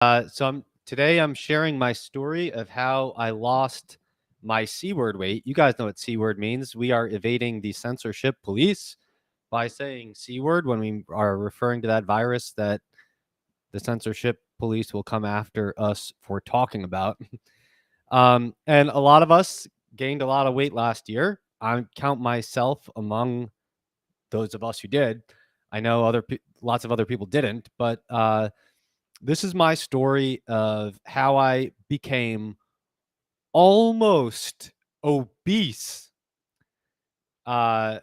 Today I'm sharing my story of how I lost my C word weight. You guys know what C word means. We are evading the censorship police by saying C word when we are referring to that virus that the censorship police will come after us for talking about. And a lot of us gained a lot of weight last year. I count myself among those of us who did. I know lots of other people didn't, but this is my story of how I became almost obese uh,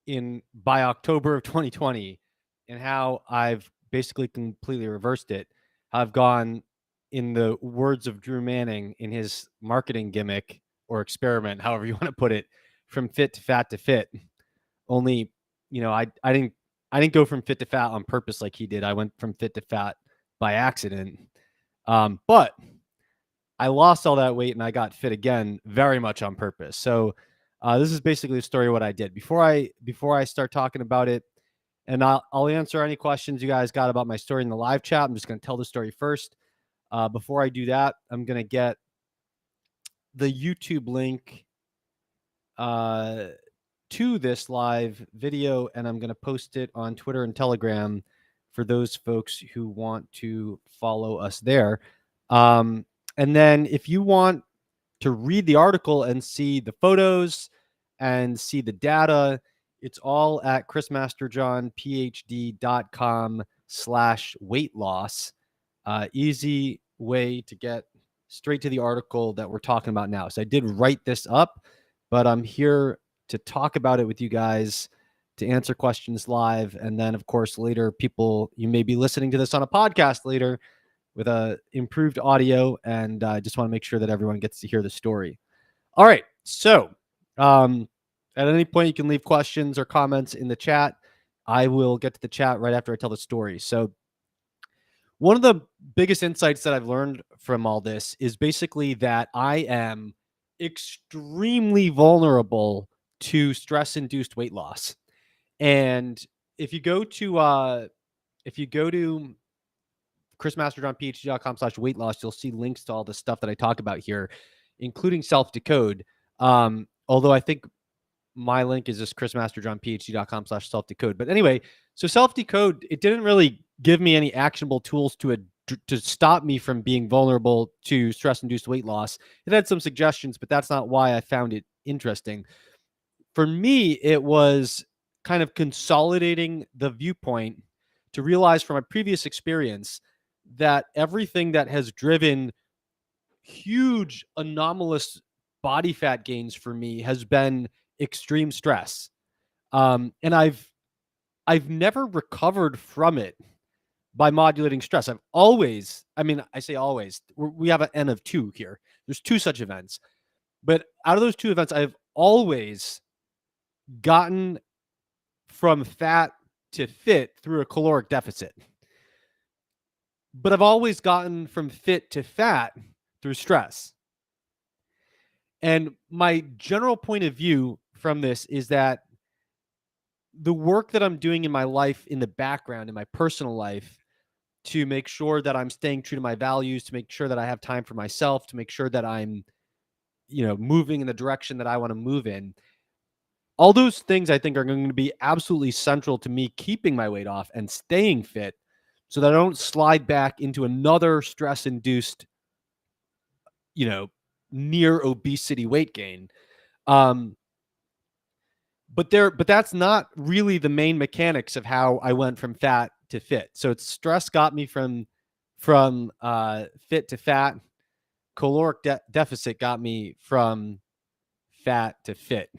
in by October of 2020, and how I've basically completely reversed it. I've gone, in the words of Drew Manning in his marketing gimmick or experiment, however you want to put it, from fit to fat to fit. Only, I didn't go from fit to fat on purpose like he did. I went from fit to fat by accident. But I lost all that weight and I got fit again very much on purpose. So this is basically the story of what I did. Before I start talking about it, and I'll answer any questions you guys got about my story in the live chat. I'm just going to tell the story first. Before I do that, I'm going to get the YouTube link to this live video, and I'm going to post it on Twitter and Telegram for those folks who want to follow us there. And then if you want to read the article and see the photos and see the data, it's all at chrismasterjohnphd.com/weight loss. Easy way to get straight to the article that we're talking about now. So I did write this up, but I'm here to talk about it with you guys, to answer questions live. And then, of course, later, you may be listening to this on a podcast later with a improved audio, and I just want to make sure that everyone gets to hear the story. All right. So at any point, you can leave questions or comments in the chat. I will get to the chat right after I tell the story. So one of the biggest insights that I've learned from all this is basically that I am extremely vulnerable to stress-induced weight loss. And if you go to chrismasterjohnphd.com/weight loss, you'll see links to all the stuff that I talk about here, including self-decode. Although I think my link is just chrismasterjohnphd.com/self-decode. But anyway, so self-decode, it didn't really give me any actionable tools to stop me from being vulnerable to stress-induced weight loss. It had some suggestions, but that's not why I found it interesting. For me, it was kind of consolidating the viewpoint to realize from a previous experience that everything that has driven huge anomalous body fat gains for me has been extreme stress. And I've never recovered from it by modulating stress. I've always, I say always, we have an N of 2 here. There's 2 such events. But out of those 2 events, I've always gotten from fat to fit through a caloric deficit. But I've always gotten from fit to fat through stress. And my general point of view from this is that the work that I'm doing in my life, in the background, in my personal life, to make sure that I'm staying true to my values, to make sure that I have time for myself, to make sure that I'm, moving in the direction that I want to move in. All those things I think are going to be absolutely central to me keeping my weight off and staying fit so that I don't slide back into another stress-induced, near obesity weight gain. But that's not really the main mechanics of how I went from fat to fit. So it's stress got me from fit to fat. Caloric deficit got me from fat to fit.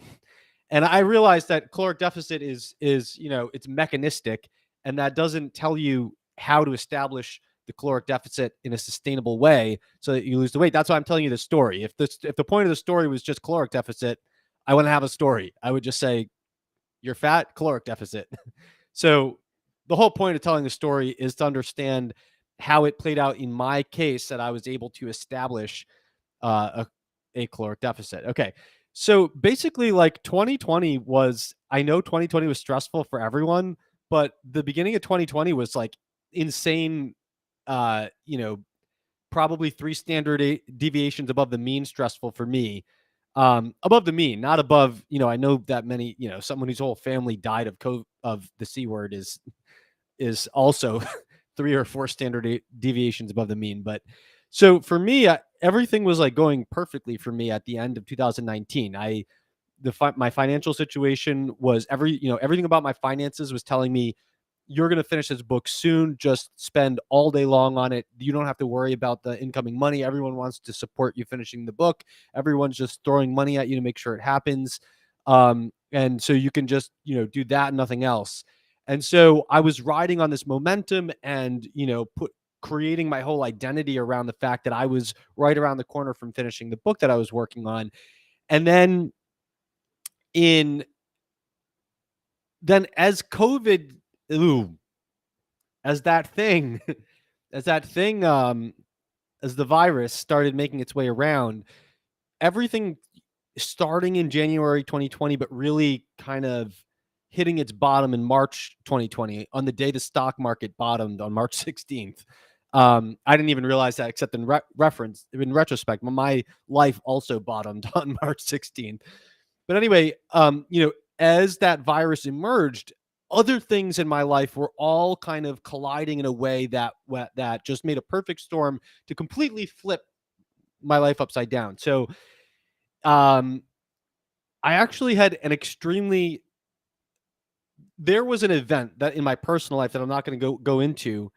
And I realized that caloric deficit is it's mechanistic, and that doesn't tell you how to establish the caloric deficit in a sustainable way so that you lose the weight. That's why I'm telling you this story. If the point of the story was just caloric deficit, I wouldn't have a story. I would just say, you're fat, caloric deficit. So the whole point of telling the story is to understand how it played out in my case, that I was able to establish a caloric deficit. Okay. So basically, like, 2020 was, I know 2020 was stressful for everyone, but the beginning of 2020 was like insane probably 3 standard deviations above the mean stressful for me. Above the mean, not above, I know that many, someone whose whole family died of the C word is also 3 or 4 standard deviations above the mean. But so for me, everything was like going perfectly for me at the end of 2019. My financial situation was everything about my finances was telling me, you're going to finish this book soon. Just spend all day long on it. You don't have to worry about the incoming money. Everyone wants to support you finishing the book. Everyone's just throwing money at you to make sure it happens. And so you can just, do that and nothing else. And so I was riding on this momentum and, creating my whole identity around the fact that I was right around the corner from finishing the book that I was working on. And then in then as COVID, ooh, as that thing, as that thing, as the virus started making its way around, everything starting in January 2020, but really kind of hitting its bottom in March 2020 on the day the stock market bottomed on March 16th. I didn't even realize that, except in retrospect, my life also bottomed on March 16th. But anyway, as that virus emerged, other things in my life were all kind of colliding in a way that just made a perfect storm to completely flip my life upside down. So, I actually had there was an event that in my personal life that I'm not going to go into,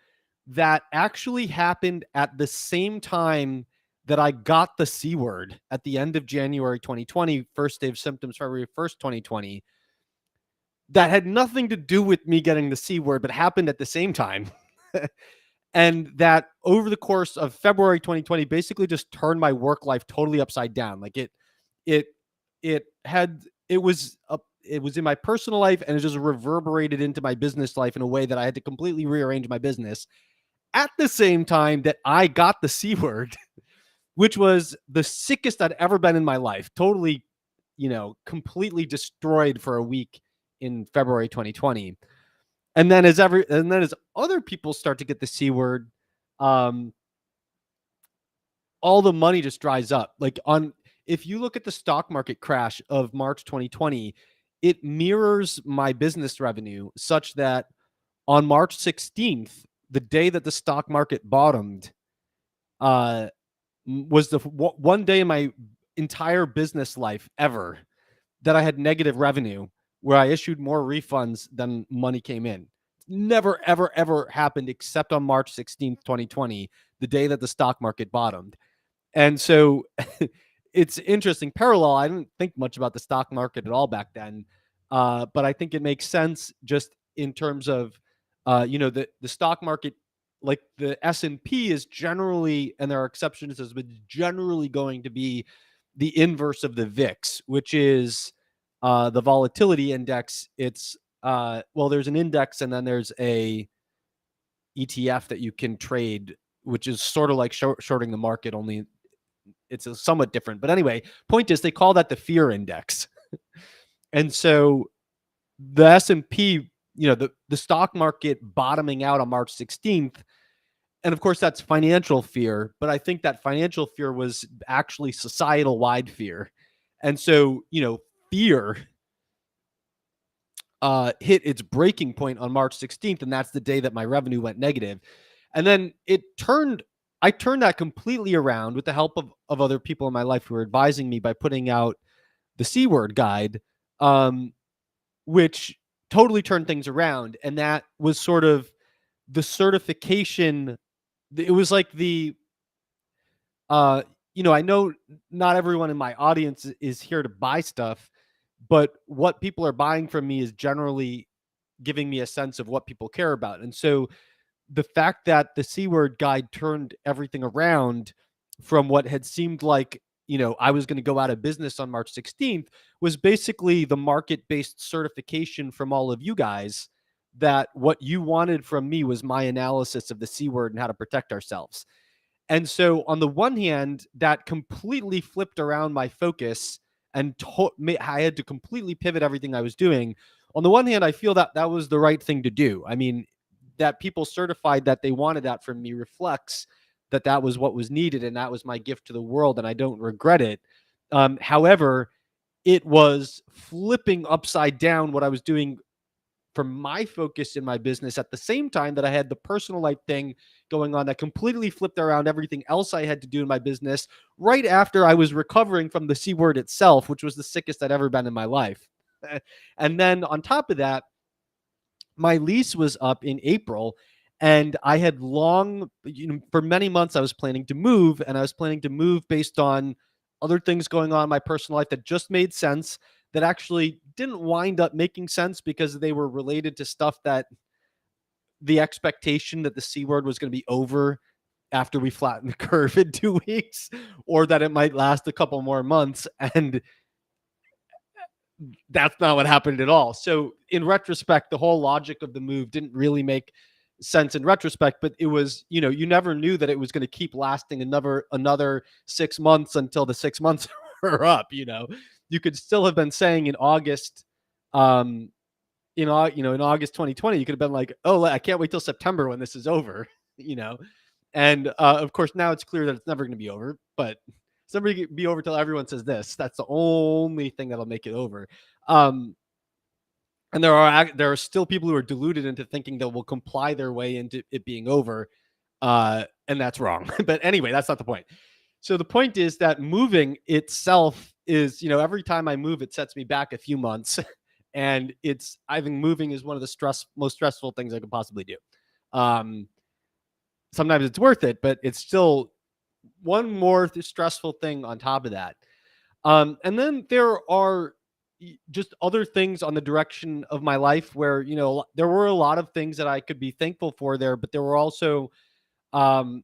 that actually happened at the same time that I got the C word at the end of January 2020, first day of symptoms, February 1st, 2020. That had nothing to do with me getting the C word, but happened at the same time. And that over the course of February 2020 basically just turned my work life totally upside down. Like it was in my personal life, and it just reverberated into my business life in a way that I had to completely rearrange my business at the same time that I got the C word, which was the sickest I'd ever been in my life. Totally, completely destroyed for a week in February 2020. And then as other people start to get the C word, all the money just dries up. If you look at the stock market crash of March 2020, it mirrors my business revenue, such that on March 16th, the day that the stock market bottomed, was the one day in my entire business life ever that I had negative revenue, where I issued more refunds than money came in. Never, ever, ever happened except on March 16th, 2020, the day that the stock market bottomed. And so it's interesting parallel. I didn't think much about the stock market at all back then. But I think it makes sense just in terms of, the stock market, like the S&P is generally, and there are exceptions, but generally going to be the inverse of the VIX, which is the volatility index. It's there's an index, and then there's a ETF that you can trade, which is sort of like shorting the market, only it's somewhat different. But anyway, point is, they call that the fear index. And so the S&P, the stock market bottoming out on March 16th, and of course that's financial fear, but I think that financial fear was actually societal wide fear. And so, fear hit its breaking point on March 16th, and that's the day that my revenue went negative. And then I turned that completely around with the help of other people in my life who were advising me by putting out the C word guide, which totally turned things around. And that was sort of the certification. It was like I know not everyone in my audience is here to buy stuff, but what people are buying from me is generally giving me a sense of what people care about. And so the fact that the C word guide turned everything around from what had seemed like, I was going to go out of business on March 16th was basically the market-based certification from all of you guys that what you wanted from me was my analysis of the C word and how to protect ourselves. And so on the one hand, that completely flipped around my focus and I had to completely pivot everything I was doing. On the one hand, I feel that that was the right thing to do. I mean, that people certified that they wanted that from me reflects that that was what was needed, and that was my gift to the world, and I don't regret it. However, it was flipping upside down what I was doing for my focus in my business at the same time that I had the personal life thing going on that completely flipped around everything else I had to do in my business right after I was recovering from the C word itself, which was the sickest I'd ever been in my life. And then on top of that, my lease was up in April, and I had for many months I was planning to move, and I was planning to move based on other things going on in my personal life that just made sense, that actually didn't wind up making sense because they were related to stuff that the expectation that the C word was going to be over after we flatten the curve in 2 weeks, or that it might last a couple more months. And that's not what happened at all. So in retrospect, the whole logic of the move didn't really make sense in retrospect, but it was, you never knew that it was going to keep lasting another 6 months until the 6 months were up. You could still have been saying in August, in August 2020, you could have been like, oh, I can't wait till September when this is over, and of course now it's clear that it's never going to be over, but it's never going to be over till everyone says this. That's the only thing that'll make it over. um and there are still people who are deluded into thinking that will comply their way into it being over, and that's wrong. But anyway, that's not the point. So the point is that moving itself is, every time I move, it sets me back a few months. And I think moving is one of the most stressful things I could possibly do. Um, Sometimes it's worth it, but it's still one more stressful thing on top of that. And then there are just other things on the direction of my life where, there were a lot of things that I could be thankful for there, but um,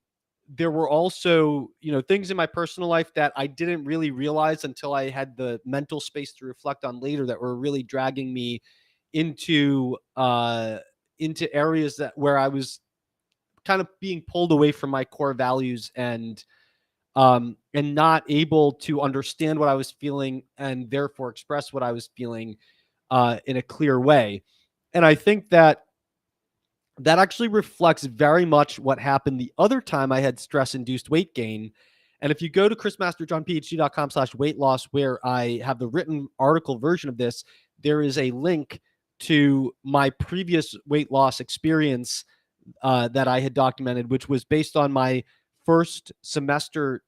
there were also, things in my personal life that I didn't really realize until I had the mental space to reflect on later, that were really dragging me into areas where I was kind of being pulled away from my core values, and not able to understand what I was feeling and therefore express what I was feeling in a clear way. And I think that actually reflects very much what happened the other time I had stress-induced weight gain. And if you go to chrismasterjohnphd.com/weight loss, where I have the written article version of this, there is a link to my previous weight loss experience that I had documented, which was based on my first semester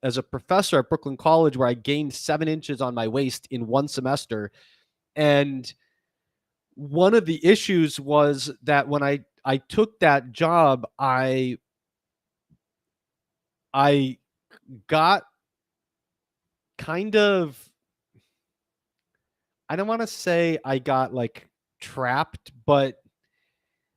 as a professor at Brooklyn College, where I gained 7 inches on my waist in one semester. And one of the issues was that when I took that job, I got kind of, I don't want to say I got like trapped, but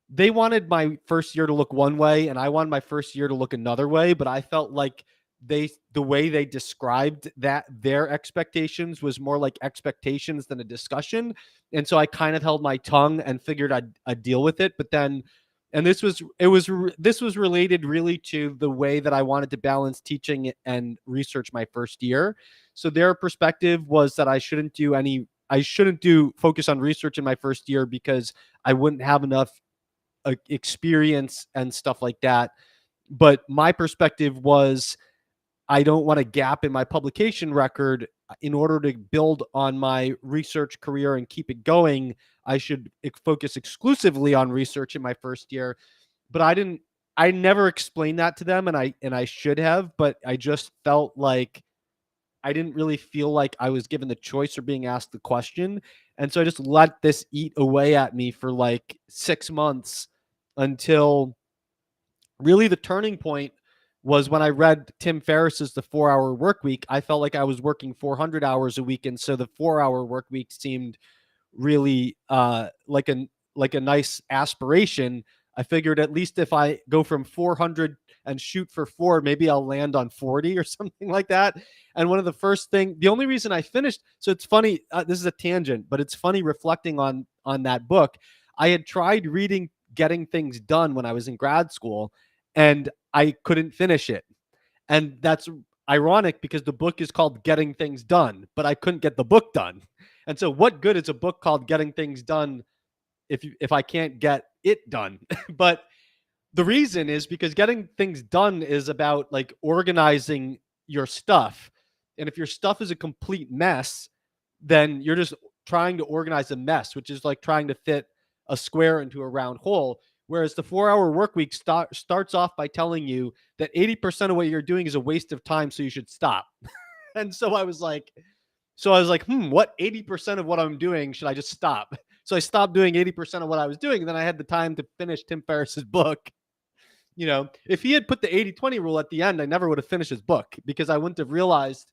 they wanted my first year to look one way and I wanted my first year to look another way. But I felt like the way they described that their expectations was more like expectations than a discussion. And so I kind of held my tongue and figured I'd deal with it. But then, and this was related really to the way that I wanted to balance teaching and research my first year. So their perspective was that I shouldn't do focus on research in my first year because I wouldn't have enough experience and stuff like that. But my perspective was, I don't want a gap in my publication record. In order to build on my research career and keep it going, I should focus exclusively on research in my first year. But I never explained that to them, and I should have, but I just felt like I didn't really feel like I was given the choice or being asked the question. And so I just let this eat away at me for like 6 months, until really the turning point was when I read Tim Ferriss's The 4 Hour Work Week. I felt like I was working 400 hours a week. And so the 4 hour work week seemed really like a nice aspiration. I figured at least if I go from 400 and shoot for 4, maybe I'll land on 40 or something like that. And the only reason I finished, so it's funny, this is a tangent, but it's funny reflecting on that book. I had tried reading Getting Things Done when I was in grad school, and I couldn't finish it. And that's ironic because the book is called Getting Things Done, but I couldn't get the book done. And so what good is a book called Getting Things Done if I can't get it done. But the reason is because getting things done is about like organizing your stuff. And if your stuff is a complete mess, then you're just trying to organize a mess, which is like trying to fit a square into a round hole. Whereas the 4-hour work week starts off by telling you that 80% of what you're doing is a waste of time, so you should stop. And what 80% of what I'm doing should I just stop? So I stopped doing 80% of what I was doing, and then I had the time to finish Tim Ferriss's book. If he had put the 80-20 rule at the end, I never would have finished his book, because I wouldn't have realized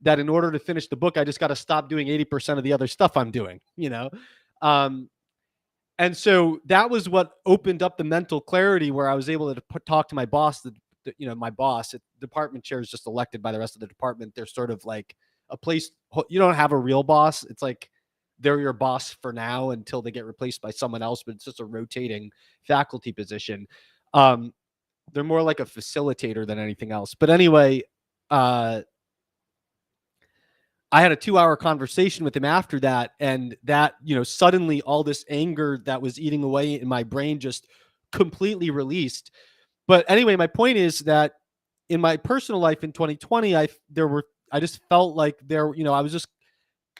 that in order to finish the book, I just got to stop doing 80% of the other stuff I'm doing. Um, and so that was what opened up the mental clarity, where I was able to talk to my boss. My boss, department chair, is just elected by the rest of the department. They're sort of like a place. You don't have a real boss. It's like they're your boss for now until they get replaced by someone else, but it's just a rotating faculty position. They're more like a facilitator than anything else. But anyway, I had a 2-hour conversation with him after that, and that, suddenly all this anger that was eating away in my brain just completely released. But anyway, my point is that in my personal life in 2020, I just felt like I was just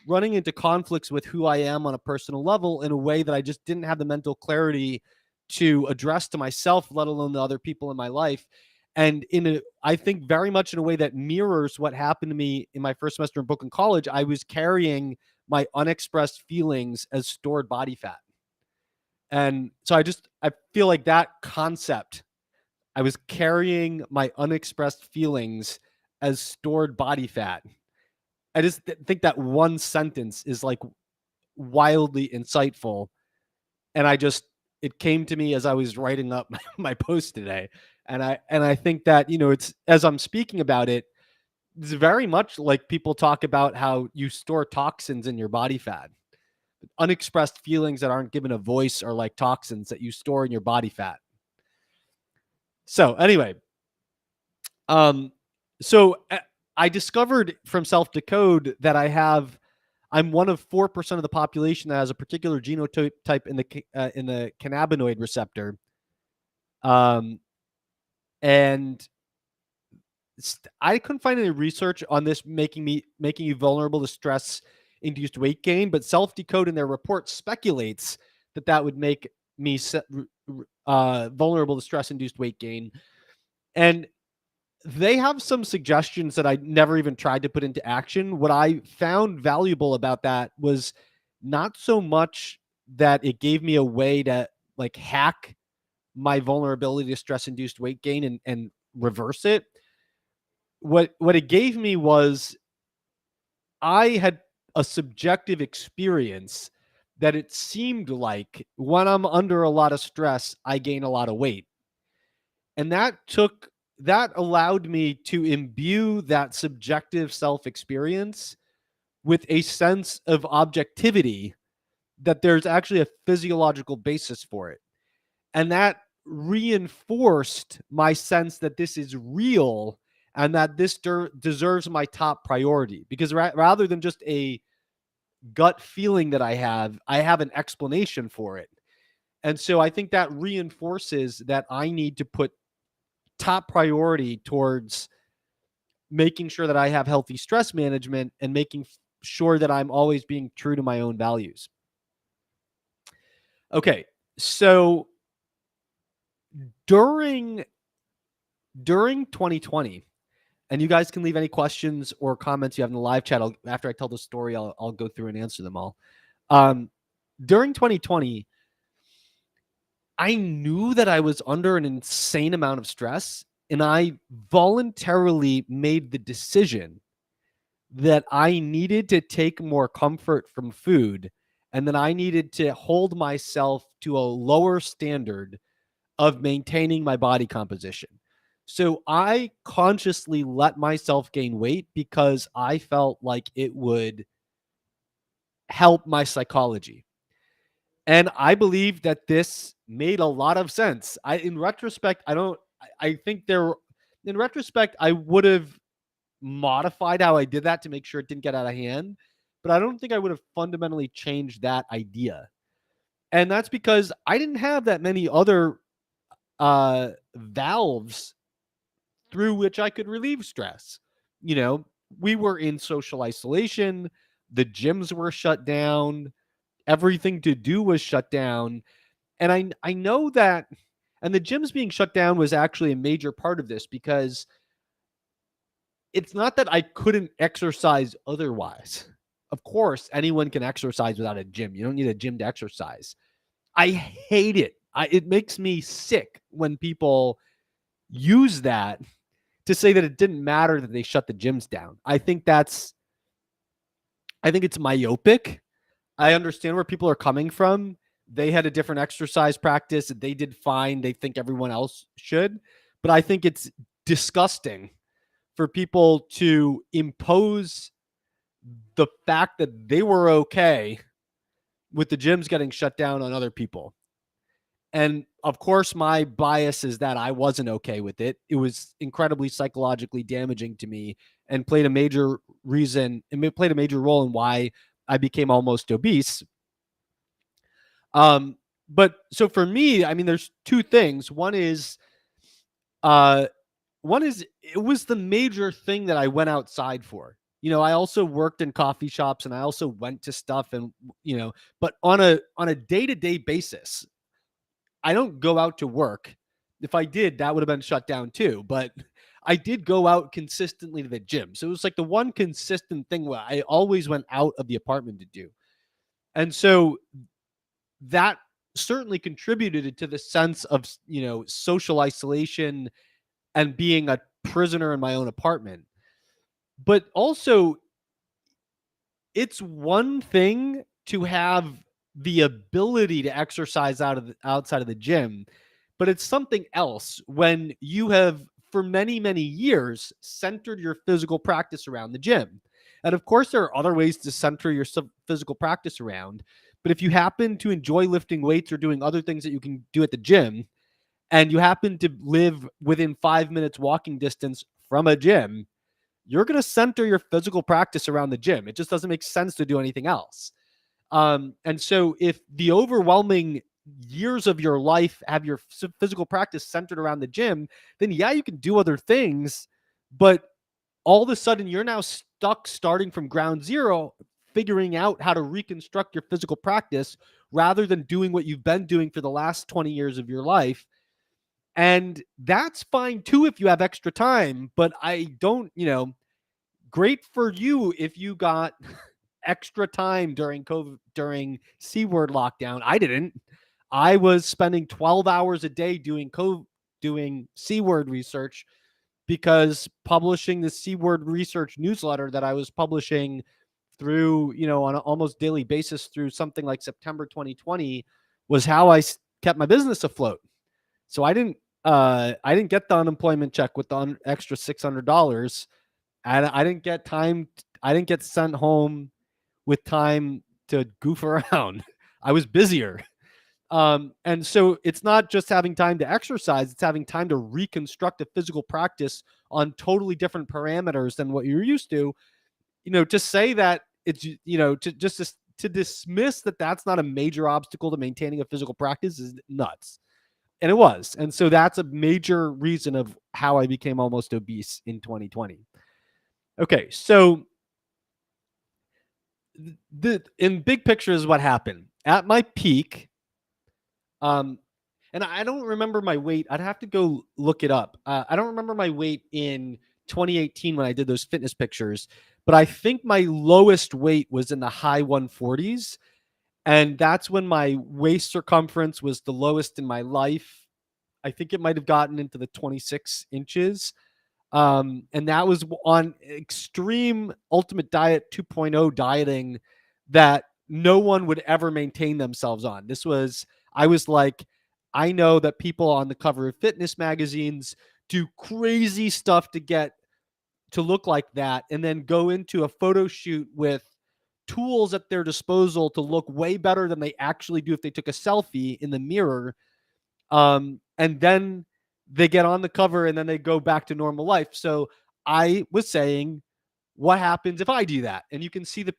running into conflicts with who I am on a personal level in a way that I just didn't have the mental clarity to address to myself, let alone the other people in my life. And I think very much in a way that mirrors what happened to me in my first semester in Brooklyn College. I was carrying my unexpressed feelings as stored body fat. And so I feel like that concept, I was carrying my unexpressed feelings as stored body fat. I just think that one sentence is like wildly insightful. And it came to me as I was writing up my post today. And I think that, it's, as I'm speaking about it, it's very much like people talk about how you store toxins in your body fat. Unexpressed feelings that aren't given a voice are like toxins that you store in your body fat. So anyway, so I discovered from Self-Decode that I'm one of 4% of the population that has a particular genotype in the cannabinoid receptor. And I couldn't find any research on this making you vulnerable to stress-induced weight gain, but Self-Decode in their report speculates that would make me vulnerable to stress-induced weight gain. And they have some suggestions that I never even tried to put into action. What I found valuable about that was not so much that it gave me a way to like hack my vulnerability to stress-induced weight gain and reverse it. What it gave me was I had a subjective experience that it seemed like when I'm under a lot of stress, I gain a lot of weight. And that allowed me to imbue that subjective self-experience with a sense of objectivity, that there's actually a physiological basis for it. And that reinforced my sense that this is real and that this deserves my top priority, because rather than just a gut feeling that I have an explanation for it. And so I think that reinforces that I need to put top priority towards making sure that I have healthy stress management and making sure that I'm always being true to my own values. Okay, so during 2020, and you guys can leave any questions or comments you have in the live chat. After I tell the story, I'll go through and answer them all. During 2020, I knew that I was under an insane amount of stress, and I voluntarily made the decision that I needed to take more comfort from food, and that I needed to hold myself to a lower standard of maintaining my body composition. So I consciously let myself gain weight because I felt like it would help my psychology. And I believe that this made a lot of sense. In retrospect, I would have modified how I did that to make sure it didn't get out of hand, but I don't think I would have fundamentally changed that idea. And that's because I didn't have that many other valves through which I could relieve stress. You know, we were in social isolation, the gyms were shut down, everything to do was shut down. And I know that, and the gyms being shut down was actually a major part of this, because it's not that I couldn't exercise otherwise. Of course, anyone can exercise without a gym. You don't need a gym to exercise. I hate it. It makes me sick when people use that to say that it didn't matter that they shut the gyms down. I think it's myopic. I understand where people are coming from. They had a different exercise practice. They did fine. They think everyone else should. But I think it's disgusting for people to impose the fact that they were okay with the gyms getting shut down on other people. And of course, my bias is that I wasn't okay with it. It was incredibly psychologically damaging to me, and played a major role in why I became almost obese. But so for me, I mean, there's two things. Uh, one is it was the major thing that I went outside for. You know, I also worked in coffee shops, and I also went to stuff, and but on a day-to-day basis, I don't go out to work. If I did, that would have been shut down too. But I did go out consistently to the gym. So it was like the one consistent thing where I always went out of the apartment to do. And so that certainly contributed to the sense of, social isolation and being a prisoner in my own apartment. But also, it's one thing to have the ability to exercise outside of the gym, but it's something else when you have for many, many years centered your physical practice around the gym. And of course, there are other ways to center your physical practice around. But if you happen to enjoy lifting weights or doing other things that you can do at the gym, and you happen to live within 5 minutes walking distance from a gym, you're going to center your physical practice around the gym. It just doesn't make sense to do anything else. And so if the overwhelming years of your life have your physical practice centered around the gym, then yeah, you can do other things, but all of a sudden you're now stuck starting from ground zero, figuring out how to reconstruct your physical practice rather than doing what you've been doing for the last 20 years of your life. And that's fine too if you have extra time, but I don't, great for you if you got extra time during COVID, during C-word lockdown. I didn't. I was spending 12 hours a day doing C-word research, because publishing the C-word research newsletter that I was publishing through, on an almost daily basis through something like September 2020 was how I kept my business afloat. So I didn't get the unemployment check with the extra $600. And I didn't get time. I didn't get sent home with time to goof around. I was busier. And so it's not just having time to exercise, it's having time to reconstruct a physical practice on totally different parameters than what you're used to. To say that it's, to dismiss that that's not a major obstacle to maintaining a physical practice is nuts. And it was. And so that's a major reason of how I became almost obese in 2020. Okay, so in big picture is what happened. At my peak, and I don't remember my weight. I'd have to go look it up. I don't remember my weight in 2018 when I did those fitness pictures, but I think my lowest weight was in the high 140s. And that's when my waist circumference was the lowest in my life. I think it might have gotten into the 26 inches. And that was on extreme ultimate diet 2.0 dieting that no one would ever maintain themselves on. I was like, I know that people on the cover of fitness magazines do crazy stuff to get to look like that, and then go into a photo shoot with tools at their disposal to look way better than they actually do if they took a selfie in the mirror. And then they get on the cover and then they go back to normal life. So I was saying, what happens if I do that? And you can see the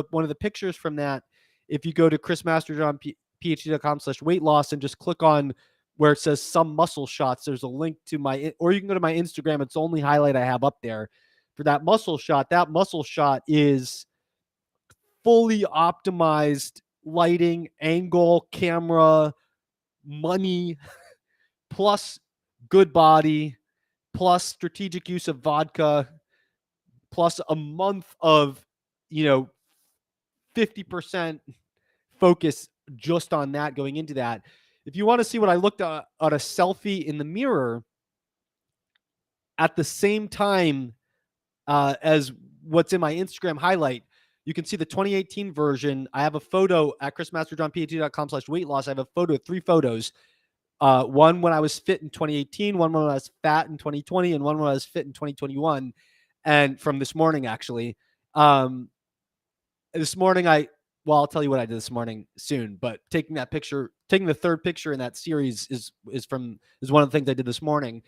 one of the pictures from that if you go to Chris Masterjohn phd.com/weight loss and just click on where it says some muscle shots. There's a link to or you can go to my Instagram. It's the only highlight I have up there for that muscle shot. That muscle shot is fully optimized lighting, angle, camera, money, plus good body, plus strategic use of vodka, plus a month of, 50% focus just on that going into that. If you want to see what I looked at a selfie in the mirror at the same time as what's in my Instagram highlight, you can see the 2018 version. I have a photo at chrismasterjohnphd.com/weight loss. I have a photo, 3 photos. One when I was fit in 2018, one when I was fat in 2020, and one when I was fit in 2021. And from this morning, actually. This morning, I'll tell you what I did this morning soon, but taking the third picture in that series is one of the things I did this morning.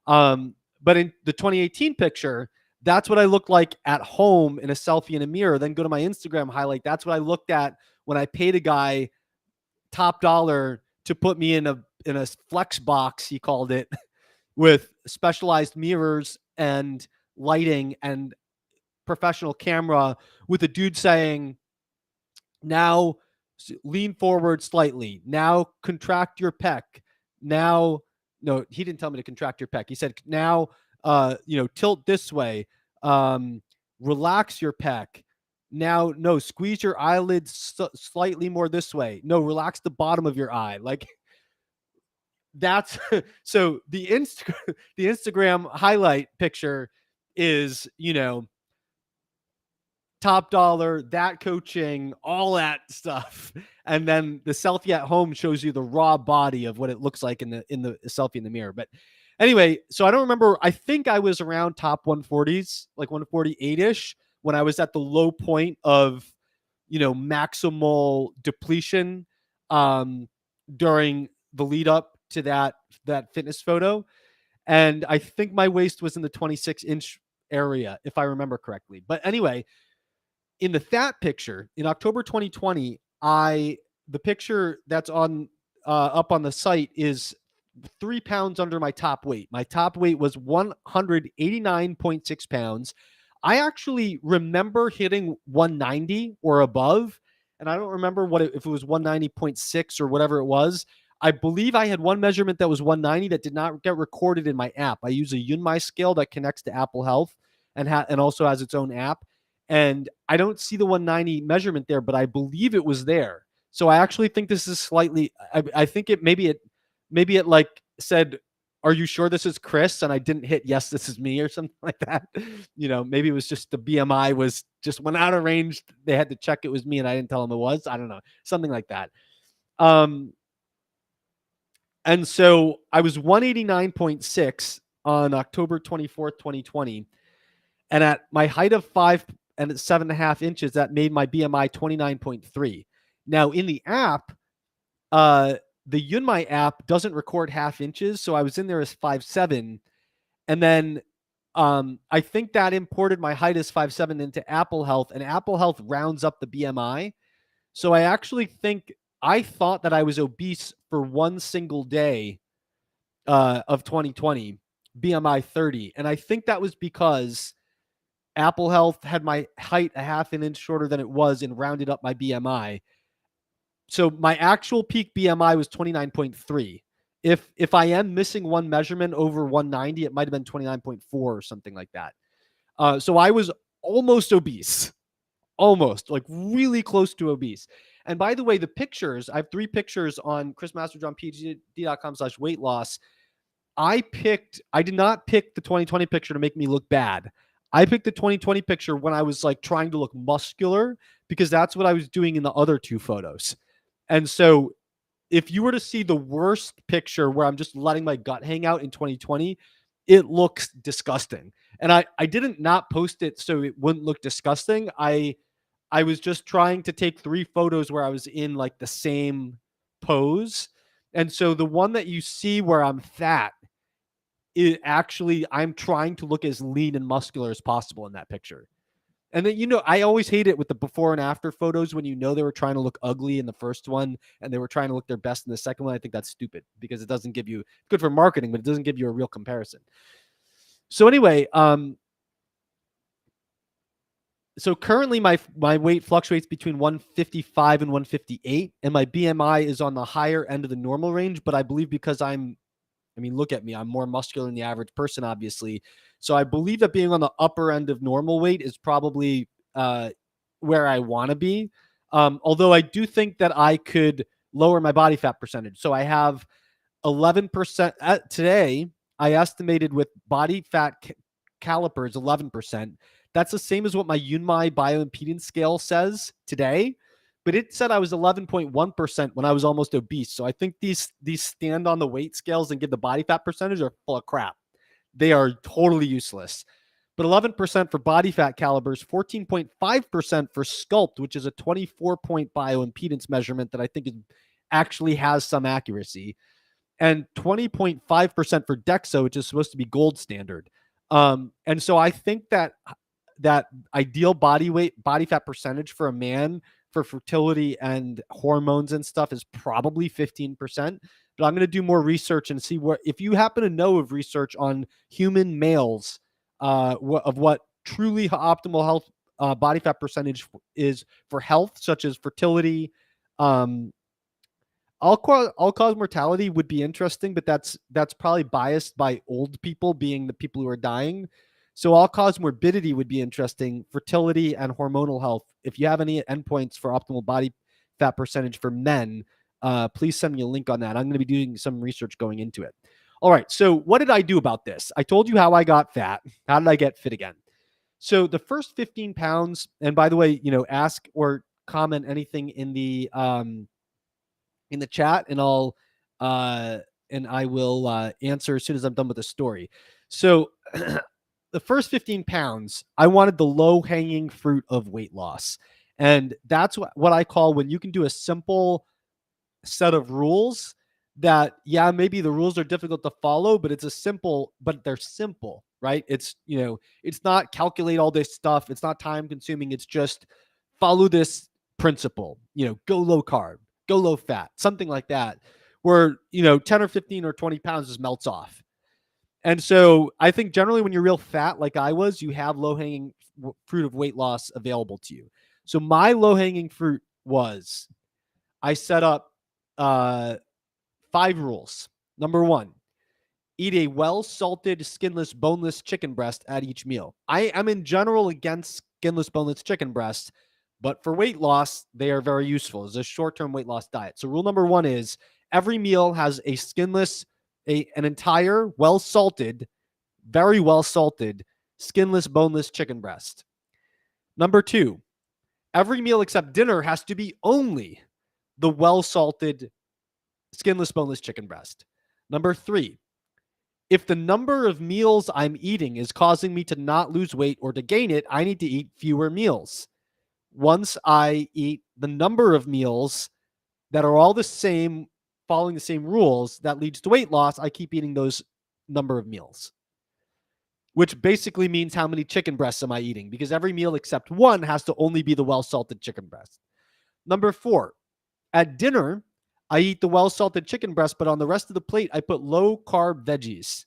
But in the 2018 picture, that's what I looked like at home in a selfie in a mirror. Then go to my Instagram highlight. That's what I looked at when I paid a guy top dollar to put me in a flex box, he called it, with specialized mirrors and lighting and professional camera, with a dude saying, now lean forward slightly, now contract your pec, now, no, he didn't tell me to contract your pec. He said, now, tilt this way, relax your pec. Now, no, squeeze your eyelids slightly more this way. No, relax the bottom of your eye. Like, that's so the Instagram highlight picture is, top dollar, that coaching, all that stuff. And then the selfie at home shows you the raw body of what it looks like in the selfie in the mirror. But anyway, so I don't remember. I think I was around top 140s, like 148-ish, when I was at the low point of, maximal depletion during the lead up to that fitness photo. And I think my waist was in the 26-inch area, if I remember correctly. But anyway, in the fat picture in October 2020, the picture that's on up on the site is 3 pounds under my top weight. My top weight was 189.6 pounds. I actually remember hitting 190 or above, and I don't remember if it was 190.6 or whatever it was. I believe I had one measurement that was 190 that did not get recorded in my app. I use a Unexpressed scale that connects to Apple Health and also has its own app. And I don't see the 190 measurement there, but I believe it was there. So I actually think this is slightly, I think maybe it like said, are you sure this is Chris? And I didn't hit, yes, this is me, or something like that. Maybe it was just the BMI went out of range. They had to check it was me and I didn't tell them it was. I don't know. Something like that. And so I was 189.6 on October 24th, 2020. And at my height of 5 and 7.5 inches, that made my BMI 29.3. Now in the app, the Yunmai app doesn't record half inches. So I was in there as 5'7". And then I think that imported my height as 5'7" into Apple Health, and Apple Health rounds up the BMI. So I actually I thought that I was obese for one single day of 2020, BMI 30. And I think that was because Apple Health had my height a half an inch shorter than it was and rounded up my BMI. So my actual peak BMI was 29.3. If I am missing one measurement over 190, it might have been 29.4 or something like that. So I was almost obese. Almost, like really close to obese. And by the way, the pictures, I have 3 pictures on chrismasterjohnphd.com/weight loss. I did not pick the 2020 picture to make me look bad. I picked the 2020 picture when I was like trying to look muscular, because that's what I was doing in the other 2 photos. And so if you were to see the worst picture where I'm just letting my gut hang out in 2020, it looks disgusting. And I didn't not post it so it wouldn't look disgusting. I was just trying to take 3 photos where I was in like the same pose. And so the one that you see where I'm fat, I'm trying to look as lean and muscular as possible in that picture. And then, I always hate it with the before and after photos when they were trying to look ugly in the first one and they were trying to look their best in the second one. I think that's stupid because it doesn't give you, good for marketing, but it doesn't give you a real comparison. So anyway, so currently my weight fluctuates between 155 and 158, and my BMI is on the higher end of the normal range, but I believe because look at me, I'm more muscular than the average person, obviously. So I believe that being on the upper end of normal weight is probably where I want to be. Although I do think that I could lower my body fat percentage. So I have 11% today. I estimated with body fat calipers 11%. That's the same as what my Unmy bioimpedance scale says today, but it said I was 11.1% when I was almost obese. So I think these stand on the weight scales and give the body fat percentage are full of crap. They are totally useless. But 11% for body fat calibers, 14.5% for sculpt, which is a 24-point bioimpedance measurement that I think actually has some accuracy, and 20.5% for Dexa, which is supposed to be gold standard. And so I think that ideal body fat percentage for a man for fertility and hormones and stuff is probably 15%. But I'm going to do more research and see if you happen to know of research on human males of what truly optimal health body fat percentage is for health, such as fertility. All-cause mortality would be interesting, but that's probably biased by old people being the people who are dying. So all-cause morbidity would be interesting, fertility and hormonal health. If you have any endpoints for optimal body fat percentage for men, please send me a link on that. I'm going to be doing some research going into it. All right, so what did I do about this? I told you how I got fat. How did I get fit again? So the first 15 pounds, and by the way, ask or comment anything in the chat, and I will answer as soon as I'm done with the story. So the first 15 pounds, I wanted the low-hanging fruit of weight loss. And that's what I call when you can do a simple set of rules that, yeah, maybe the rules are difficult to follow, but they're simple, right? It's not calculate all this stuff. It's not time consuming. It's just follow this principle, go low carb, go low fat, something like that, where, 10 or 15 or 20 pounds just melts off. And so I think generally when you're real fat, like I was, you have low-hanging fruit of weight loss available to you. So my low-hanging fruit was I set up 5 rules. Number 1, eat a well-salted, skinless, boneless chicken breast at each meal. I am in general against skinless, boneless chicken breasts, but for weight loss, they are very useful as a short-term weight loss diet. So rule number 1 is every meal has a skinless, an entire, well-salted, very well-salted, skinless, boneless chicken breast. Number 2, every meal except dinner has to be only the well-salted, skinless, boneless chicken breast. Number 3, if the number of meals I'm eating is causing me to not lose weight or to gain it, I need to eat fewer meals. Once I eat the number of meals that are all the same, following the same rules, that leads to weight loss, I keep eating those number of meals, which basically means how many chicken breasts am I eating, because every meal except one has to only be the well-salted chicken breast. Number 4, at dinner, I eat the well-salted chicken breast, but on the rest of the plate, I put low-carb veggies.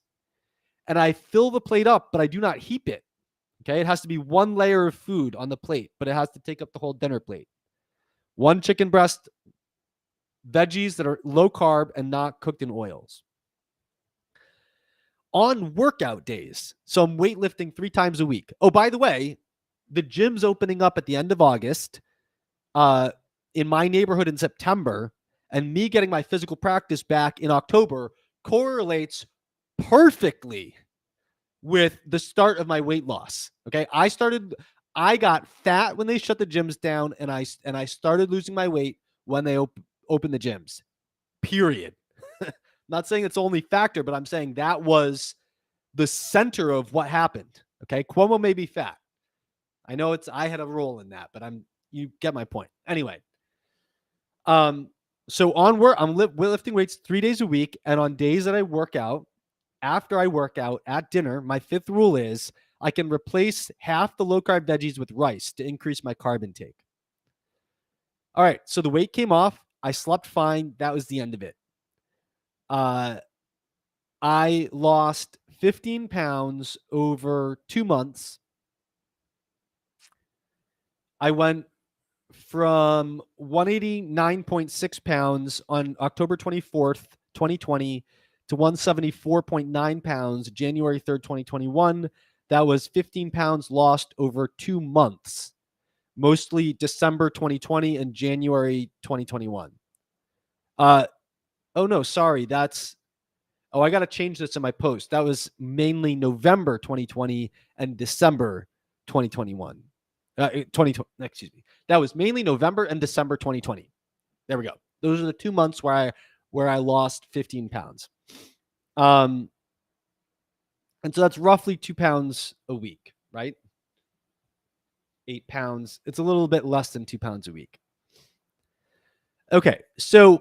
And I fill the plate up, but I do not heap it. Okay, it has to be one layer of food on the plate, but it has to take up the whole dinner plate. 1 chicken breast, veggies that are low carb and not cooked in oils. On workout days, so I'm weightlifting 3 times a week. Oh, by the way, the gym's opening up at the end of August in my neighborhood in September, and me getting my physical practice back in October correlates perfectly with the start of my weight loss. Okay, I got fat when they shut the gyms down, and I started losing my weight when they opened the gyms. Period. Not saying it's the only factor, but I'm saying that was the center of what happened. Okay, Cuomo may be fat. I know I had a role in that, but you get my point. Anyway, so I'm lifting weights 3 days a week, and on days that I work out, after I work out at dinner, my 5th rule is I can replace half the low-carb veggies with rice to increase my carb intake. All right, so the weight came off. I slept fine. That was the end of it. I lost 15 pounds over 2 months. I went from 189.6 pounds on October 24th, 2020 to 174.9 pounds January 3rd, 2021. That was 15 pounds lost over 2 months, mostly December 2020 and January 2021. Oh no, sorry. I got to change this in my post. That was mainly November 2020 and December 2021. 2020, excuse me. That was mainly November and December 2020. There we go. Those are the 2 months where I lost 15 pounds. And so that's roughly 2 pounds a week, right? 8 pounds. It's a little bit less than 2 pounds a week. Okay. So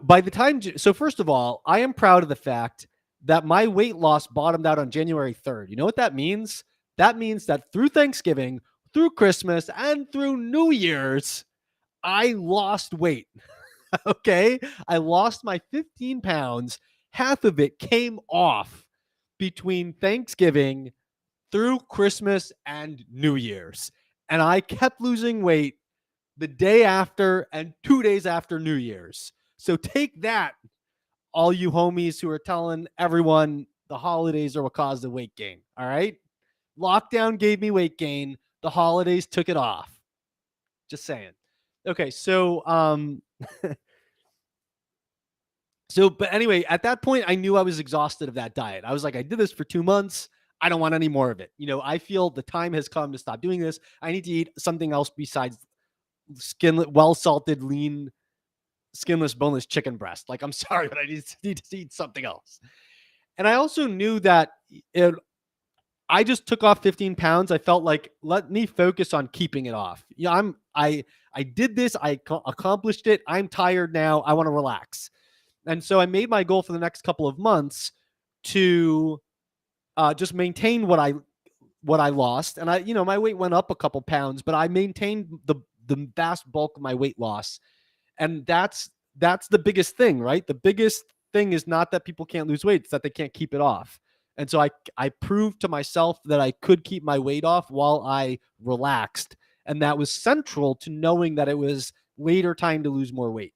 first of all, I am proud of the fact that my weight loss bottomed out on January 3rd. You know what that means? That means that through Thanksgiving, through Christmas, and through New Year's, I lost weight. Okay? I lost my 15 pounds. Half of it came off between Thanksgiving through Christmas and New Year's. And I kept losing weight the day after and 2 days after New Year's. So take that, all you homies who are telling everyone the holidays are what caused the weight gain. All right. Lockdown gave me weight gain. The holidays took it off. Just saying. Okay. So, but anyway, at that point, I knew I was exhausted of that diet. I was like, I did this for 2 months. I don't want any more of it. I feel the time has come to stop doing this. I need to eat something else besides well-salted, lean, skinless, boneless chicken breast. Like, I'm sorry, but I need to eat something else. And I also knew that I just took off 15 pounds. I felt like, let me focus on keeping it off. I did this. I accomplished it. I'm tired now. I want to relax. And so I made my goal for the next couple of months to just maintain what I lost. And my weight went up a couple pounds, but I maintained the vast bulk of my weight loss. And that's the biggest thing, right? The biggest thing is not that people can't lose weight, it's that they can't keep it off. And so I proved to myself that I could keep my weight off while I relaxed. And that was central to knowing that it was later time to lose more weight.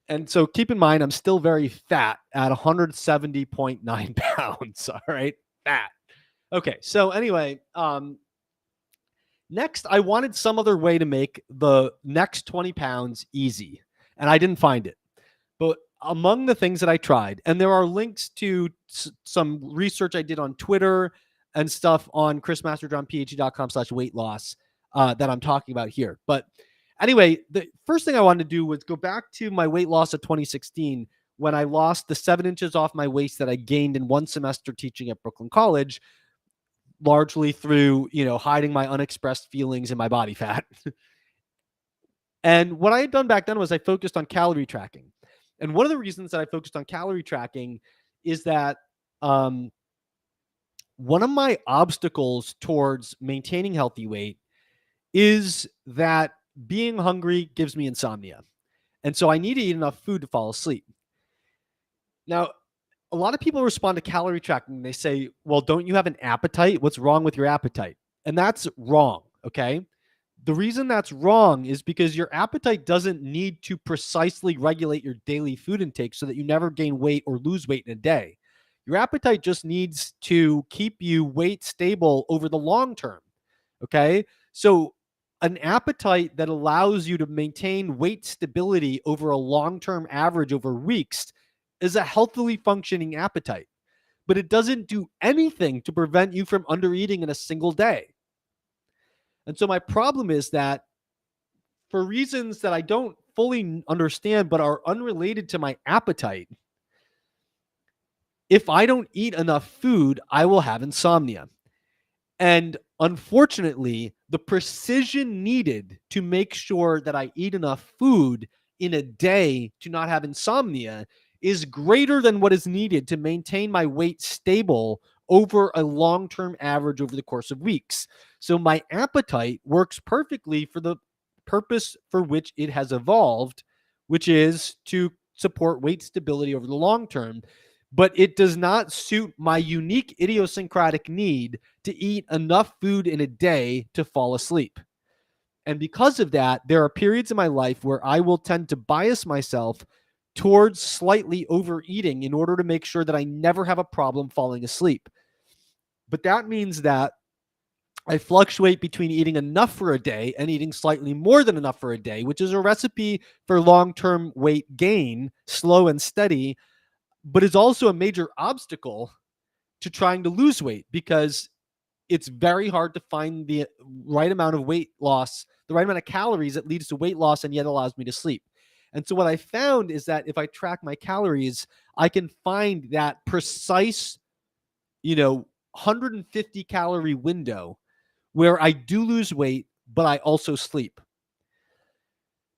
And so keep in mind, I'm still very fat at 170.9 pounds. All right. Fat. Okay. So anyway, next, I wanted some other way to make the next 20 pounds easy, and I didn't find it. But among the things that I tried, and there are links to some research I did on Twitter and stuff on chrismasterjohnphd.com/weight loss that I'm talking about here. But anyway, the first thing I wanted to do was go back to my weight loss of 2016 when I lost the 7 inches off my waist that I gained in 1 semester teaching at Brooklyn College, largely through, hiding my unexpressed feelings and my body fat. And what I had done back then was I focused on calorie tracking. And one of the reasons that I focused on calorie tracking is that one of my obstacles towards maintaining healthy weight is that being hungry gives me insomnia. And so I need to eat enough food to fall asleep. Now, a lot of people respond to calorie tracking. They say, well, don't you have an appetite? What's wrong with your appetite? And that's wrong. Okay. The reason that's wrong is because your appetite doesn't need to precisely regulate your daily food intake so that you never gain weight or lose weight in a day. Your appetite just needs to keep you weight stable over the long term. Okay. So an appetite that allows you to maintain weight stability over a long-term average over weeks is a healthily functioning appetite, but it doesn't do anything to prevent you from undereating in a single day. And so my problem is that for reasons that I don't fully understand, but are unrelated to my appetite, if I don't eat enough food, I will have insomnia. And unfortunately, the precision needed to make sure that I eat enough food in a day to not have insomnia is greater than what is needed to maintain my weight stable over a long-term average over the course of weeks. So my appetite works perfectly for the purpose for which it has evolved, which is to support weight stability over the long term. But it does not suit my unique idiosyncratic need to eat enough food in a day to fall asleep. And because of that, there are periods in my life where I will tend to bias myself towards slightly overeating in order to make sure that I never have a problem falling asleep. But that means that I fluctuate between eating enough for a day and eating slightly more than enough for a day, which is a recipe for long-term weight gain, slow and steady, but is also a major obstacle to trying to lose weight because it's very hard to find the right amount of weight loss, the right amount of calories that leads to weight loss and yet allows me to sleep. And so what I found is that if I track my calories, I can find that precise, 150 calorie window where I do lose weight, but I also sleep.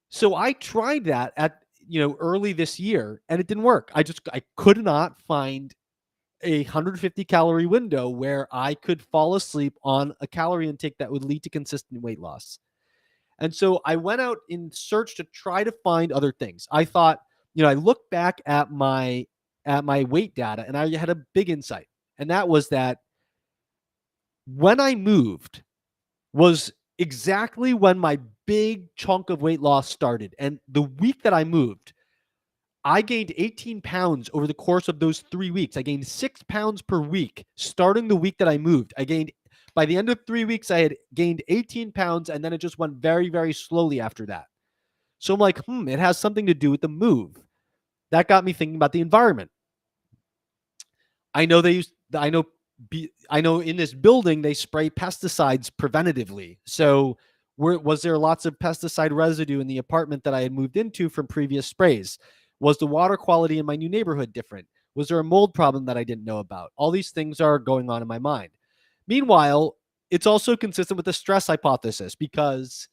So I tried that at, early this year and it didn't work. I could not find a 150 calorie window where I could fall asleep on a calorie intake that would lead to consistent weight loss. And so I went out in search to try to find other things. I thought, I looked back at my weight data and I had a big insight. And that was that when I moved was exactly when my big chunk of weight loss started. And the week that I moved, I gained 18 pounds over the course of those 3 weeks. I gained 6 pounds per week starting the week that I moved. By the end of 3 weeks, I had gained 18 pounds, and then it just went very, very slowly after that. So I'm like, it has something to do with the move. That got me thinking about the environment. I know in this building they spray pesticides preventatively. So was there lots of pesticide residue in the apartment that I had moved into from previous sprays? Was the water quality in my new neighborhood different? Was there a mold problem that I didn't know about? All these things are going on in my mind. Meanwhile, it's also consistent with the stress hypothesis because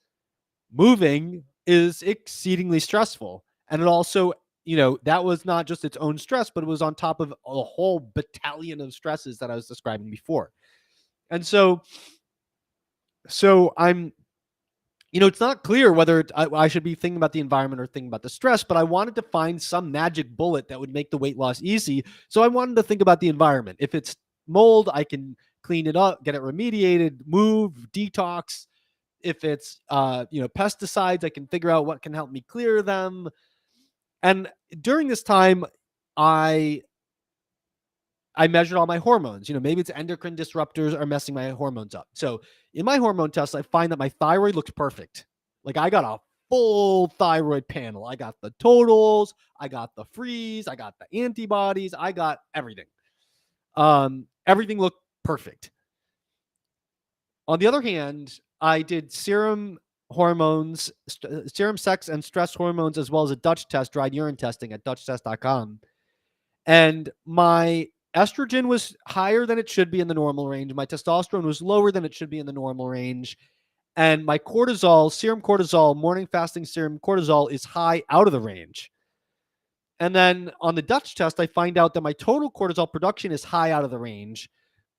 moving is exceedingly stressful. And it also, that was not just its own stress, but it was on top of a whole battalion of stresses that I was describing before. And so I'm, it's not clear whether I should be thinking about the environment or thinking about the stress, but I wanted to find some magic bullet that would make the weight loss easy. So I wanted to think about the environment. If it's mold, I can clean it up, get it remediated, move, detox. If it's, pesticides, I can figure out what can help me clear them. And during this time, I measured all my hormones. Maybe it's endocrine disruptors are messing my hormones up. So in my hormone tests, I find that my thyroid looks perfect. Like I got a full thyroid panel. I got the totals, I got the freeze, I got the antibodies, I got everything. Everything looked perfect. On the other hand, I did serum hormones, serum sex and stress hormones, as well as a Dutch test, dried urine testing at dutchtest.com. And my estrogen was higher than it should be in the normal range. My testosterone was lower than it should be in the normal range. And my cortisol, serum cortisol, morning fasting serum cortisol is high out of the range. And then on the Dutch test, I find out that my total cortisol production is high out of the range.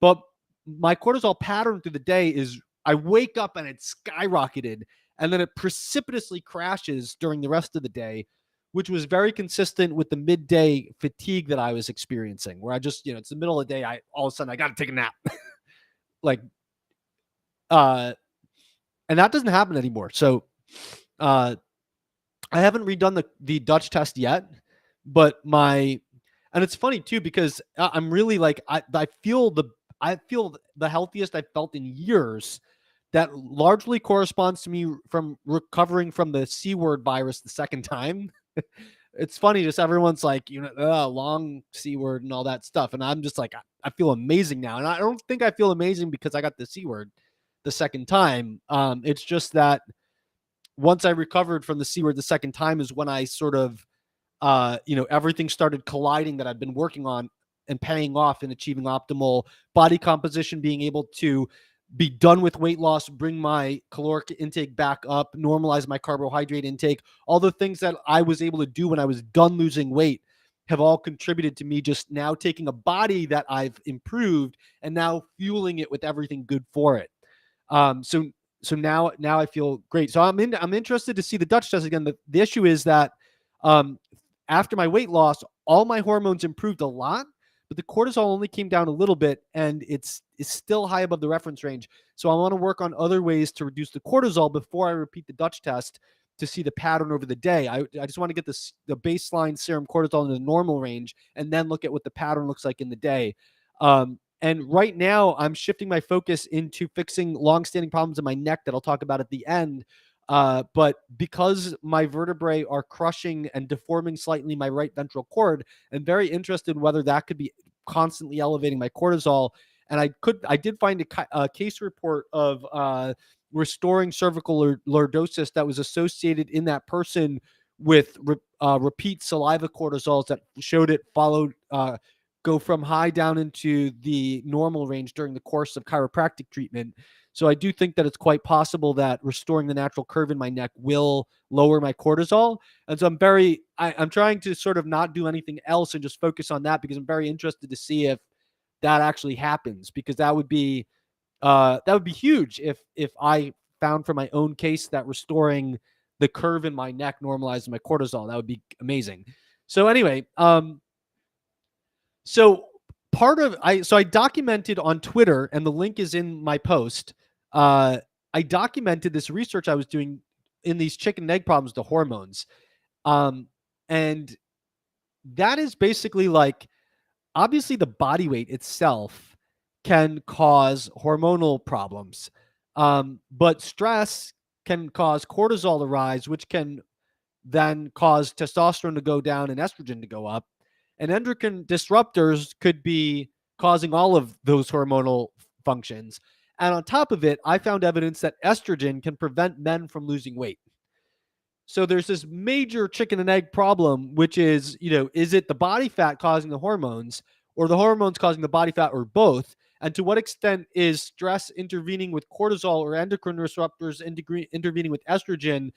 But my cortisol pattern through the day is I wake up and it's skyrocketed and then it precipitously crashes during the rest of the day, which was very consistent with the midday fatigue that I was experiencing, where I just, it's the middle of the day. All of a sudden I got to take a nap. And that doesn't happen anymore. So, I haven't redone the Dutch test yet, but and it's funny too, because I'm really like, I feel the healthiest I've felt in years. That largely corresponds to me from recovering from the C word virus the second time. It's funny, just everyone's like, long C word and all that stuff. And I'm just like, I feel amazing now. And I don't think I feel amazing because I got the C word the second time. It's just that once I recovered from the C word the second time is when I sort of, everything started colliding that I've been working on and paying off in achieving optimal body composition, being able to be done with weight loss, bring my caloric intake back up, normalize my carbohydrate intake, all the things that I was able to do when I was done losing weight have all contributed to me just now taking a body that I've improved and now fueling it with everything good for it. So now I feel great. So I'm interested to see the Dutch test again. The issue is that um, after my weight loss, all my hormones improved a lot, but the cortisol only came down a little bit, and it's still high above the reference range. So I want to work on other ways to reduce the cortisol before I repeat the Dutch test to see the pattern over the day. I just want to get the baseline serum cortisol in the normal range, and then look at what the pattern looks like in the day. And right now, I'm shifting my focus into fixing longstanding problems in my neck that I'll talk about at the end. But because my vertebrae are crushing and deforming slightly my right ventral cord, I'm very interested in whether that could be constantly elevating my cortisol. And I did find a case report of restoring cervical lordosis that was associated in that person with repeat saliva cortisols that showed it followed go from high down into the normal range during the course of chiropractic treatment. So I do think that it's quite possible that restoring the natural curve in my neck will lower my cortisol. And so I'm trying to sort of not do anything else and just focus on that, because I'm very interested to see if that actually happens, because that would be huge if I found from my own case that restoring the curve in my neck normalizes my cortisol. That would be amazing. So anyway, so I documented on Twitter, and the link is in my post. I documented this research I was doing in these chicken and egg problems, the hormones. And that is basically like, obviously the body weight itself can cause hormonal problems. But stress can cause cortisol to rise, which can then cause testosterone to go down and estrogen to go up. And endocrine disruptors could be causing all of those hormonal functions. And on top of it, I found evidence that estrogen can prevent men from losing weight. So there's this major chicken and egg problem, which is, is it the body fat causing the hormones, or the hormones causing the body fat, or both? And to what extent is stress intervening with cortisol or endocrine disruptors intervening with estrogen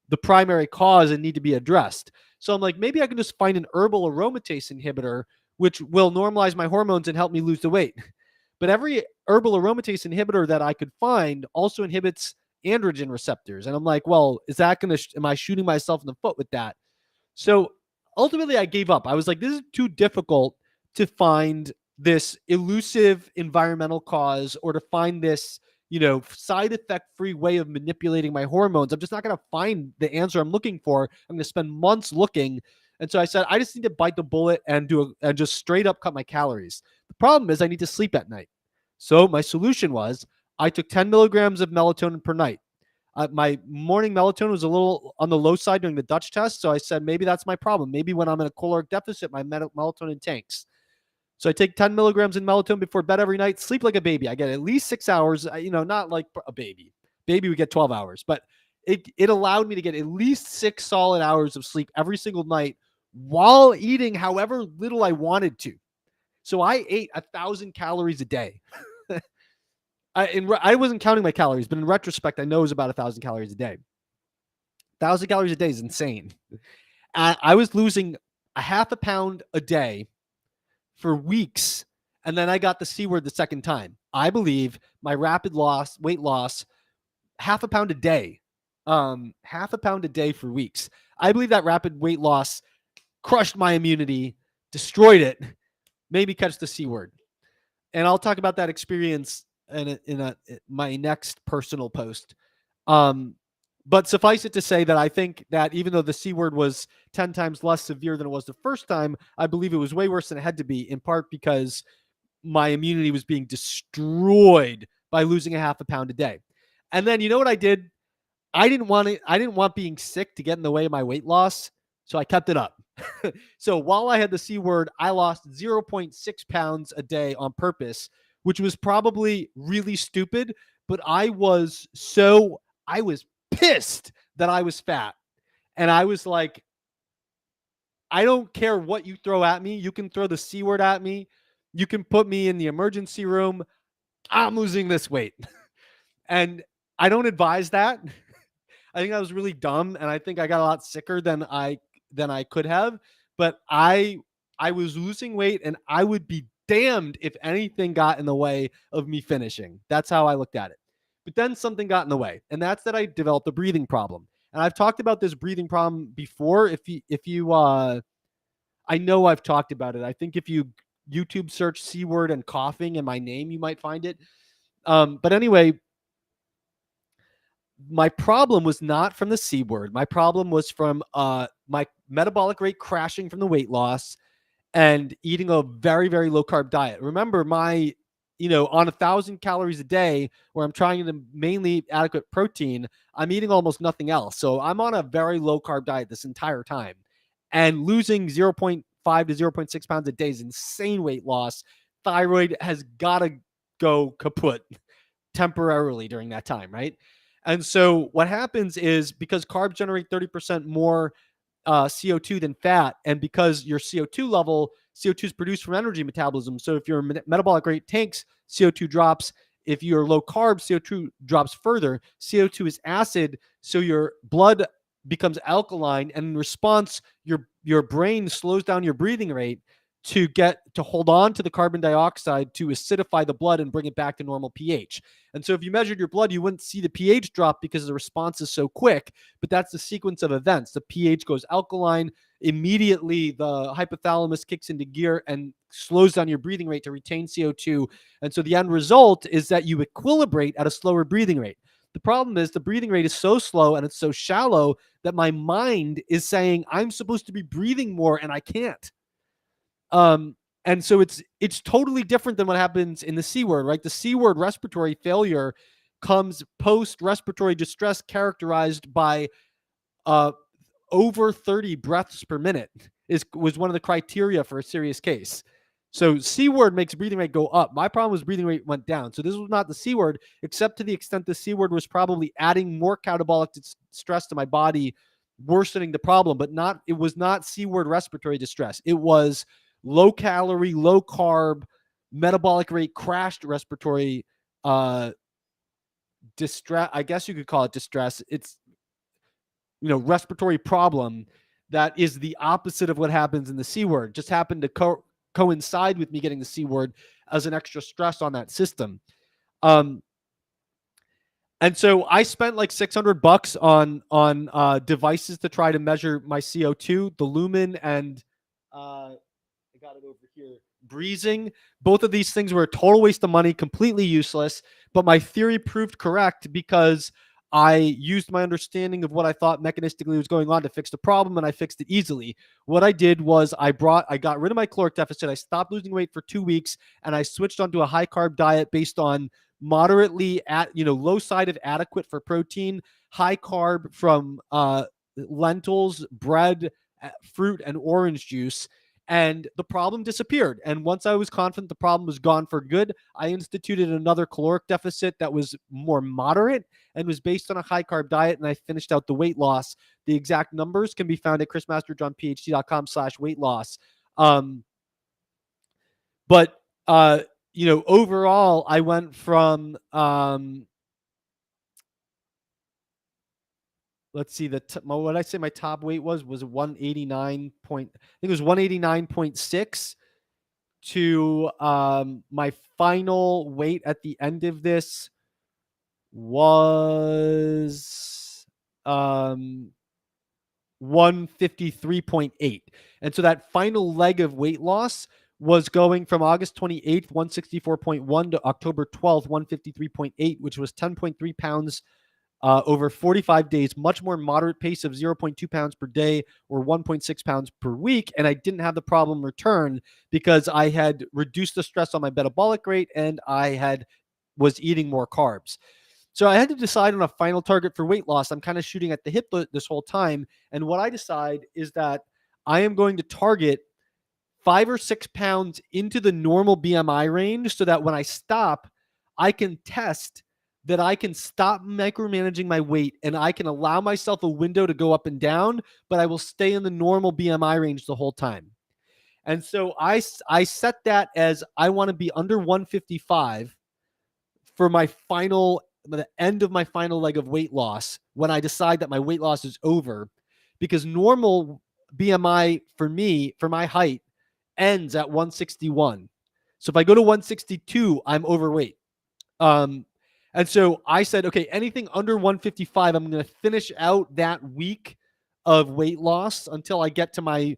the primary cause and need to be addressed? So I'm like, maybe I can just find an herbal aromatase inhibitor, which will normalize my hormones and help me lose the weight. But every herbal aromatase inhibitor that I could find also inhibits androgen receptors. And I'm like, well, is that going to, am I shooting myself in the foot with that? So ultimately, I gave up. I was like, this is too difficult to find this elusive environmental cause, or to find this, side effect free way of manipulating my hormones. I'm just not going to find the answer I'm looking for. I'm going to spend months looking. And so I said, I just need to bite the bullet and and just straight up cut my calories. The problem is I need to sleep at night. So my solution was I took 10 milligrams of melatonin per night. My morning melatonin was a little on the low side during the Dutch test. So I said, maybe that's my problem. Maybe when I'm in a caloric deficit, my melatonin tanks. So I take 10 milligrams in melatonin before bed every night, sleep like a baby. I get at least 6 hours, not like a baby. Baby would get 12 hours, but it allowed me to get at least 6 solid hours of sleep every single night while eating however little I wanted to. So I ate 1,000 calories a day. I wasn't counting my calories, but in retrospect, I know it was about 1,000 calories a day. 1,000 calories a day is insane. I was losing a half a pound a day for weeks, and then I got the C word the second time. I believe my rapid weight loss, half a pound a day, for weeks. I believe that rapid weight loss crushed my immunity, destroyed it, made me catch the C word. And I'll talk about that experience in my next personal post. But suffice it to say that I think that even though the C word was 10 times less severe than it was the first time, I believe it was way worse than it had to be, in part because my immunity was being destroyed by losing a half a pound a day. And then, you know what I did? I didn't want being sick to get in the way of my weight loss, so I kept it up. So while I had the C word, I lost 0.6 pounds a day on purpose, which was probably really stupid, but I was pissed that I was fat. And I was like, I don't care what you throw at me. You can throw the C word at me. You can put me in the emergency room. I'm losing this weight. And I don't advise that. I think that was really dumb. And I think I got a lot sicker than I could have. But I I was losing weight and I would be damned if anything got in the way of me finishing. That's how I looked at it. But then something got in the way, and that's that I developed a breathing problem. And I've talked about this breathing problem before. If you I know I've talked about it. I think if you YouTube search C word and coughing and my name, you might find it. But anyway, my problem was not from the C word. My problem was from my metabolic rate crashing from the weight loss and eating a very, very low carb diet. Remember, on 1,000 calories a day, where I'm trying to mainly eat adequate protein, I'm eating almost nothing else. So I'm on a very low carb diet this entire time, and losing 0.5 to 0.6 pounds a day is insane weight loss. Thyroid has got to go kaput temporarily during that time, right? And so what happens is, because carbs generate 30% more CO2 than fat, and because your CO2 is produced from energy metabolism. So if your metabolic rate tanks, CO2 drops. If you're low carb, CO2 drops further. CO2 is acid, so your blood becomes alkaline, and in response, your brain slows down your breathing rate to hold on to the carbon dioxide to acidify the blood and bring it back to normal pH. And so if you measured your blood, you wouldn't see the pH drop because the response is so quick, but that's the sequence of events. The pH goes alkaline, immediately the hypothalamus kicks into gear and slows down your breathing rate to retain CO2. And so the end result is that you equilibrate at a slower breathing rate. The problem is the breathing rate is so slow and it's so shallow that my mind is saying I'm supposed to be breathing more and I can't. And so it's totally different than what happens in the C word, right? The C word, respiratory failure, comes post respiratory distress, characterized by over 30 breaths per minute was one of the criteria for a serious case. So C word makes breathing rate go up. My problem was breathing rate went down. So this was not the C word, except to the extent the C word was probably adding more catabolic stress to my body, worsening the problem. But it was not C word respiratory distress. It was low calorie, low carb, metabolic rate crashed respiratory distress. I guess you could call it distress. It's respiratory problem that is the opposite of what happens in the C word. Just happened to coincide with me getting the C word as an extra stress on that system. And so I spent like $600 on devices to try to measure my CO2, the Lumen and I got it over here, Breezing. Both of these things were a total waste of money, completely useless. But my theory proved correct because I used my understanding of what I thought mechanistically was going on to fix the problem, and I fixed it easily. What I did was I got rid of my caloric deficit. I stopped losing weight for 2 weeks, and I switched onto a high carb diet based on moderately low side of adequate for protein, high carb from lentils, bread, fruit, and orange juice. And the problem disappeared. And once I was confident the problem was gone for good, I instituted another caloric deficit that was more moderate and was based on a high carb diet. And I finished out the weight loss. The exact numbers can be found at chrismasterjohnphd.com/weight loss. But overall, I went from let's see, what I say my top weight was 189 point. I think it was 189.6 to my final weight at the end of this was 153.8. And so that final leg of weight loss was going from August 28th, 164.1 to October 12th, 153.8, which was 10.3 pounds over 45 days, much more moderate pace of 0.2 pounds per day or 1.6 pounds per week. And I didn't have the problem return because I had reduced the stress on my metabolic rate and I was eating more carbs. So I had to decide on a final target for weight loss. I'm kind of shooting at the hip this whole time. And what I decide is that I am going to target 5 or 6 pounds into the normal BMI range so that when I stop, I can test that I can stop micromanaging my weight and I can allow myself a window to go up and down, but I will stay in the normal BMI range the whole time. And so I set that as I want to be under 155 for the end of my final leg of weight loss when I decide that my weight loss is over, because normal BMI for me, for my height ends at 161. So if I go to 162, I'm overweight. And so I said, okay, anything under 155, I'm going to finish out that week of weight loss until I get to my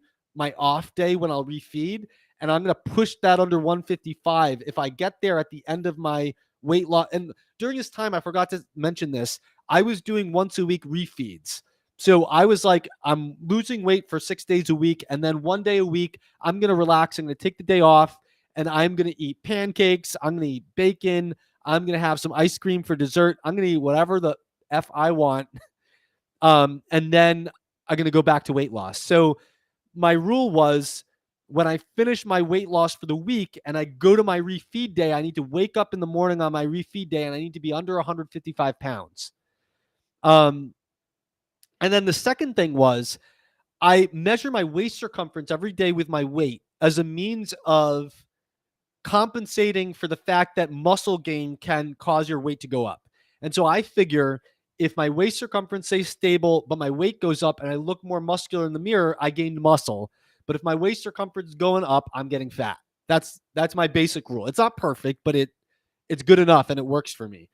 off day when I'll refeed. And I'm going to push that under 155. If I get there at the end of my weight loss, and during this time, I forgot to mention this, I was doing once a week refeeds. So I was like, I'm losing weight for 6 days a week. And then 1 day a week, I'm going to relax. I'm going to take the day off and I'm going to eat pancakes. I'm going to eat bacon. I'm going to have some ice cream for dessert. I'm going to eat whatever the F I want. And then I'm going to go back to weight loss. So my rule was when I finish my weight loss for the week and I go to my refeed day, I need to wake up in the morning on my refeed day and I need to be under 155 pounds. And then the second thing was I measure my waist circumference every day with my weight as a means of compensating for the fact that muscle gain can cause your weight to go up. And so I figure if my waist circumference stays stable, but my weight goes up and I look more muscular in the mirror, I gained muscle. But if my waist circumference is going up, I'm getting fat. That's my basic rule. It's not perfect, but it's good enough and it works for me.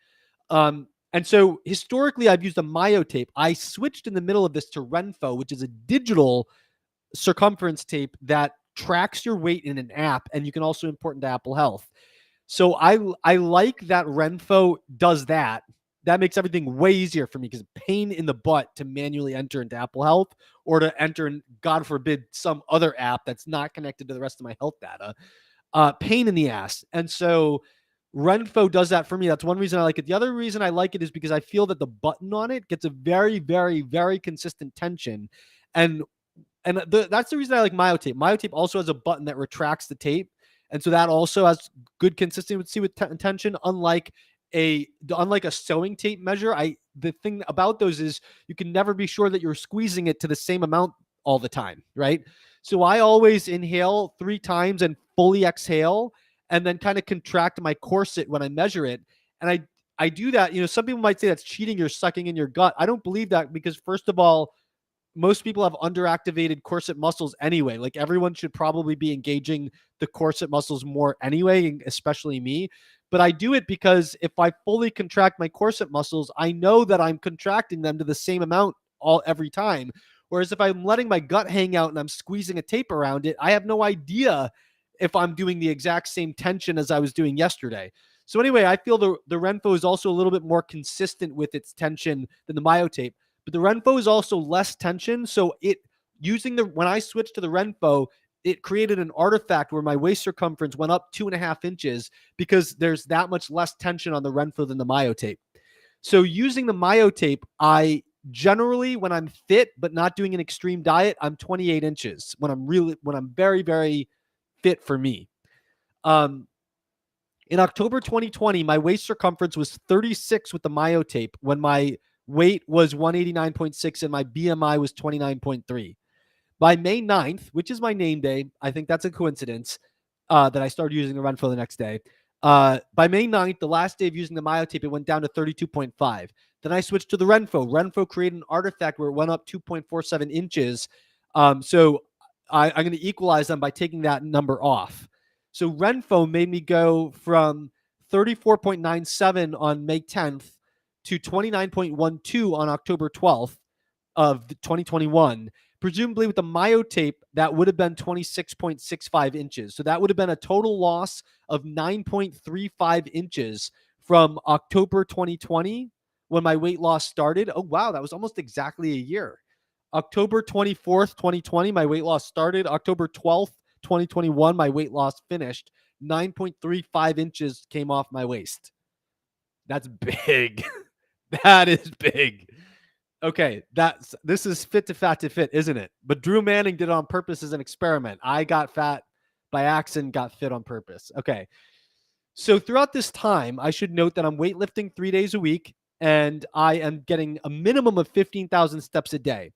And so historically, I've used a myotape. I switched in the middle of this to Renpho, which is a digital circumference tape that tracks your weight in an app, and you can also import into Apple Health. So I like that Renpho does that. That makes everything way easier for me because pain in the butt to manually enter into Apple Health or to enter in, God forbid, some other app that's not connected to the rest of my health data. Pain in the ass. And so Renpho does that for me. That's one reason I like it. The other reason I like it is because I feel that the button on it gets a very, very, very consistent tension. And that's the reason I like myotape. Myotape also has a button that retracts the tape. And so that also has good consistency with tension, unlike a sewing tape measure. The thing about those is you can never be sure that you're squeezing it to the same amount all the time, right? So I always inhale 3 times and fully exhale and then kind of contract my corset when I measure it. And I do that. Some people might say that's cheating. You're sucking in your gut. I don't believe that because first of all, most people have underactivated corset muscles anyway. Like everyone should probably be engaging the corset muscles more anyway, especially me. But I do it because if I fully contract my corset muscles, I know that I'm contracting them to the same amount every time. Whereas if I'm letting my gut hang out and I'm squeezing a tape around it, I have no idea if I'm doing the exact same tension as I was doing yesterday. So anyway, I feel the Renpho is also a little bit more consistent with its tension than the myotape. But the Renpho is also less tension. So when I switched to the Renpho, it created an artifact where my waist circumference went up 2.5 inches because there's that much less tension on the Renpho than the myotape. So using the myotape, I generally, when I'm fit but not doing an extreme diet, I'm 28 inches when I'm very, very fit for me. In October 2020, my waist circumference was 36 with the myotape when my weight was 189.6 and my BMI was 29.3. By May 9th, which is my name day, I think that's a coincidence that I started using the Renpho the next day. By May 9th, the last day of using the myotape, it went down to 32.5. Then I switched to the Renpho. Renpho created an artifact where it went up 2.47 inches. So I'm going to equalize them by taking that number off. So Renpho made me go from 34.97 on May 10th to 29.12 on October 12th of 2021. Presumably with the myotape, that would have been 26.65 inches. So that would have been a total loss of 9.35 inches from October 2020 when my weight loss started. Oh, wow, that was almost exactly a year. October 24th, 2020, my weight loss started. October 12th, 2021, my weight loss finished. 9.35 inches came off my waist. That's big. That is big. Okay, this is fit to fat to fit, isn't it? But Drew Manning did it on purpose as an experiment. I got fat by accident, got fit on purpose. Okay. So throughout this time, I should note that I'm weightlifting 3 days a week and I am getting a minimum of 15,000 steps a day.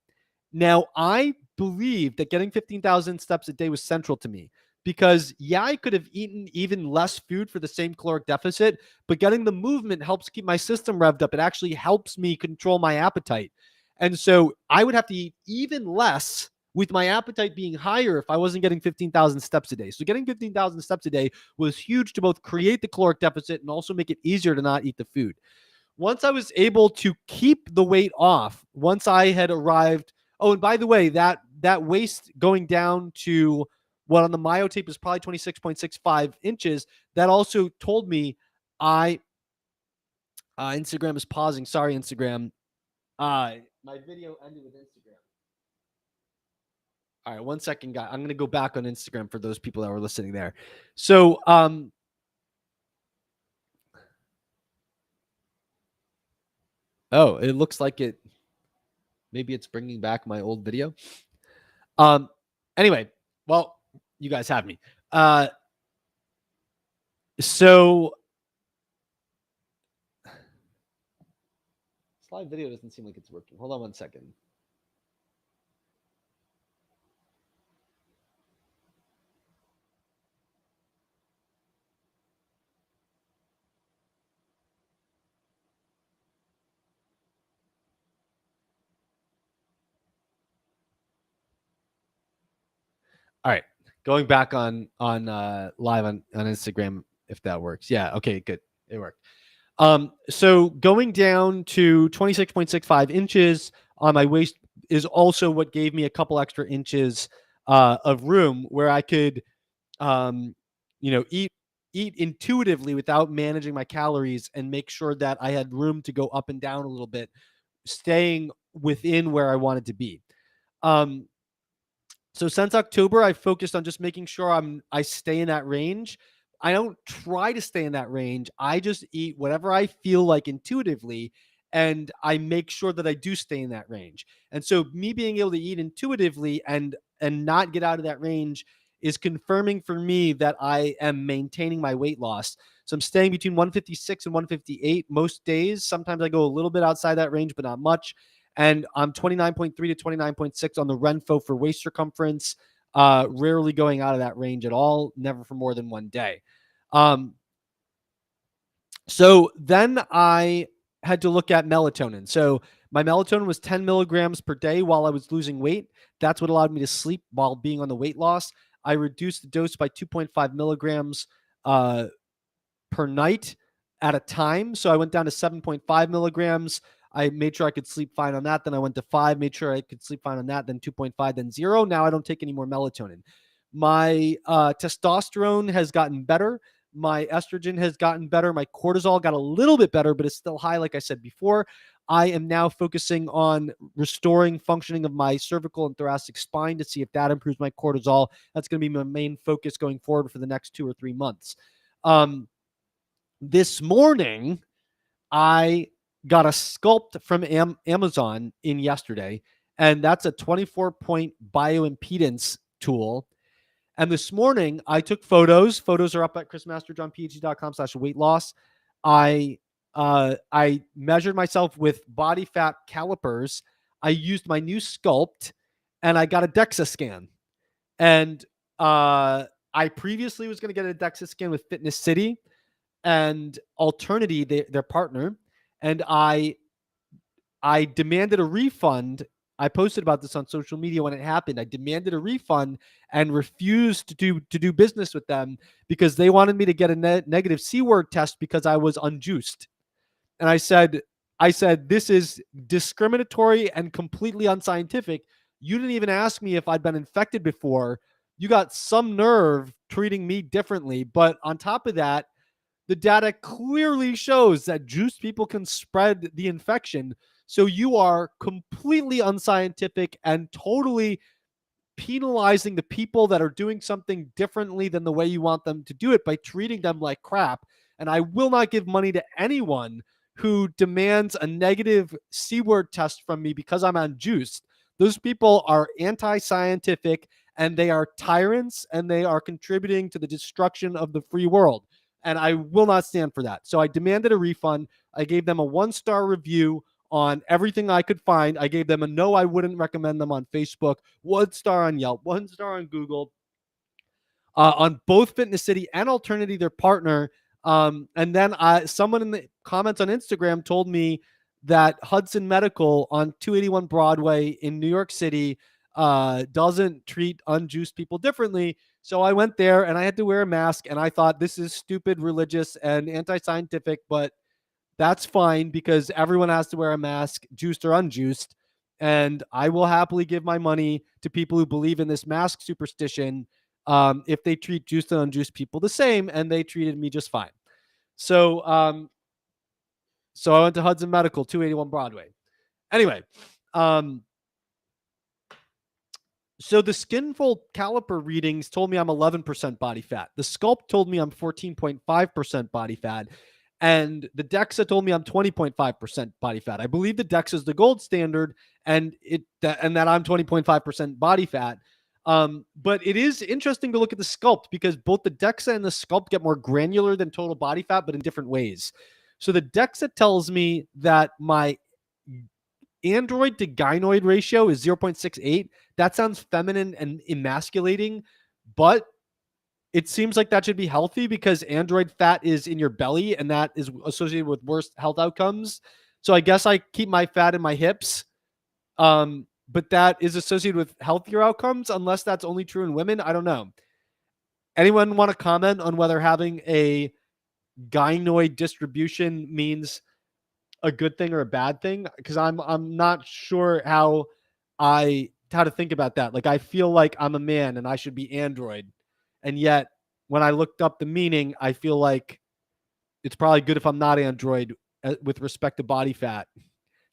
Now, I believe that getting 15,000 steps a day was central to me because, yeah, I could have eaten even less food for the same caloric deficit, but getting the movement helps keep my system revved up. It actually helps me control my appetite. And so I would have to eat even less with my appetite being higher if I wasn't getting 15,000 steps a day. So getting 15,000 steps a day was huge to both create the caloric deficit and also make it easier to not eat the food. Once I was able to keep the weight off, once I had arrived, oh, and by the way, that waist going down to what on the myotape is probably 26.65 inches, that also told me Instagram is pausing. Sorry, Instagram. My video ended with Instagram. All right, 1 second, guy. I'm going to go back on Instagram for those people that were listening there. So, oh, it looks like maybe it's bringing back my old video. Anyway, well, you guys have me. So slide video doesn't seem like it's working. Hold on 1 second. All right, going back on live on Instagram if that works. Yeah, okay, good, it worked. So going down to 26.65 inches on my waist is also what gave me a couple extra inches of room where I could, eat intuitively without managing my calories and make sure that I had room to go up and down a little bit, staying within where I wanted to be. So since October, I've focused on just making sure I stay in that range. I don't try to stay in that range. I just eat whatever I feel like intuitively, and I make sure that I do stay in that range. And so me being able to eat intuitively and not get out of that range is confirming for me that I am maintaining my weight loss. So I'm staying between 156 and 158 most days. Sometimes I go a little bit outside that range, but not much. And I'm 29.3 to 29.6 on the Renfo for waist circumference. Rarely going out of that range at all, never for more than 1 day. So then I had to look at melatonin. So my melatonin was 10 milligrams per day while I was losing weight. That's what allowed me to sleep while being on the weight loss. I reduced the dose by 2.5 milligrams per night at a time. So I went down to 7.5 milligrams. I made sure I could sleep fine on that. Then I went to 5, made sure I could sleep fine on that. Then 2.5, then 0. Now I don't take any more melatonin. My testosterone has gotten better. My estrogen has gotten better. My cortisol got a little bit better, but it's still high, like I said before. I am now focusing on restoring functioning of my cervical and thoracic spine to see if that improves my cortisol. That's going to be my main focus going forward for the next 2 or 3 months. This morning, I got a sculpt from Amazon in yesterday, and that's a 24-point bioimpedance tool. And this morning, I took photos. Photos are up at chrismasterjohnphd.com/weight loss. I measured myself with body fat calipers. I used my new sculpt, and I got a Dexa scan. And I previously was going to get a Dexa scan with Fitness City and Alternity, their partner, and I demanded a refund. I posted about this on social media when it happened. I demanded a refund and refused to do business with them because they wanted me to get a negative C-word test because I was unjuiced. And I said, this is discriminatory and completely unscientific. You didn't even ask me if I'd been infected before. You got some nerve treating me differently. But on top of that, the data clearly shows that juiced people can spread the infection. So you are completely unscientific and totally penalizing the people that are doing something differently than the way you want them to do it by treating them like crap. And I will not give money to anyone who demands a negative C-word test from me because I'm unjuiced. Those people are anti-scientific and they are tyrants and they are contributing to the destruction of the free world. And I will not stand for that. So I demanded a refund. I gave them a 1-star review on everything I could find. I gave them a no, I wouldn't recommend them on Facebook, 1 star on Yelp, 1 star on Google, on both Fitness City and Alternity, their partner. And then someone in the comments on Instagram told me that Hudson Medical on 281 Broadway in New York City doesn't treat unjuiced people differently. So I went there and I had to wear a mask, and I thought this is stupid, religious, and anti-scientific, but that's fine because everyone has to wear a mask, juiced or unjuiced. And I will happily give my money to people who believe in this mask superstition if they treat juiced and unjuiced people the same, and they treated me just fine. So, so I went to Hudson Medical, 281 Broadway. Anyway, so the Skinfold caliper readings told me I'm 11% body fat. The Sculpt told me I'm 14.5% body fat. And the Dexa told me I'm 20.5% body fat. I believe the Dexa is the gold standard, and that I'm 20.5% body fat. But it is interesting to look at the Sculpt because both the Dexa and the Sculpt get more granular than total body fat, but in different ways. So the Dexa tells me that my android to gynoid ratio is 0.68. That sounds feminine and emasculating, but it seems like that should be healthy because android fat is in your belly and that is associated with worse health outcomes. So I guess I keep my fat in my hips. But that is associated with healthier outcomes, unless that's only true in women. I don't know. Anyone want to comment on whether having a gynoid distribution means a good thing or a bad thing? Because I'm not sure how to think about that. Like I feel like I'm a man and I should be android, and yet when I looked up the meaning, I feel like it's probably good if I'm not android with respect to body fat,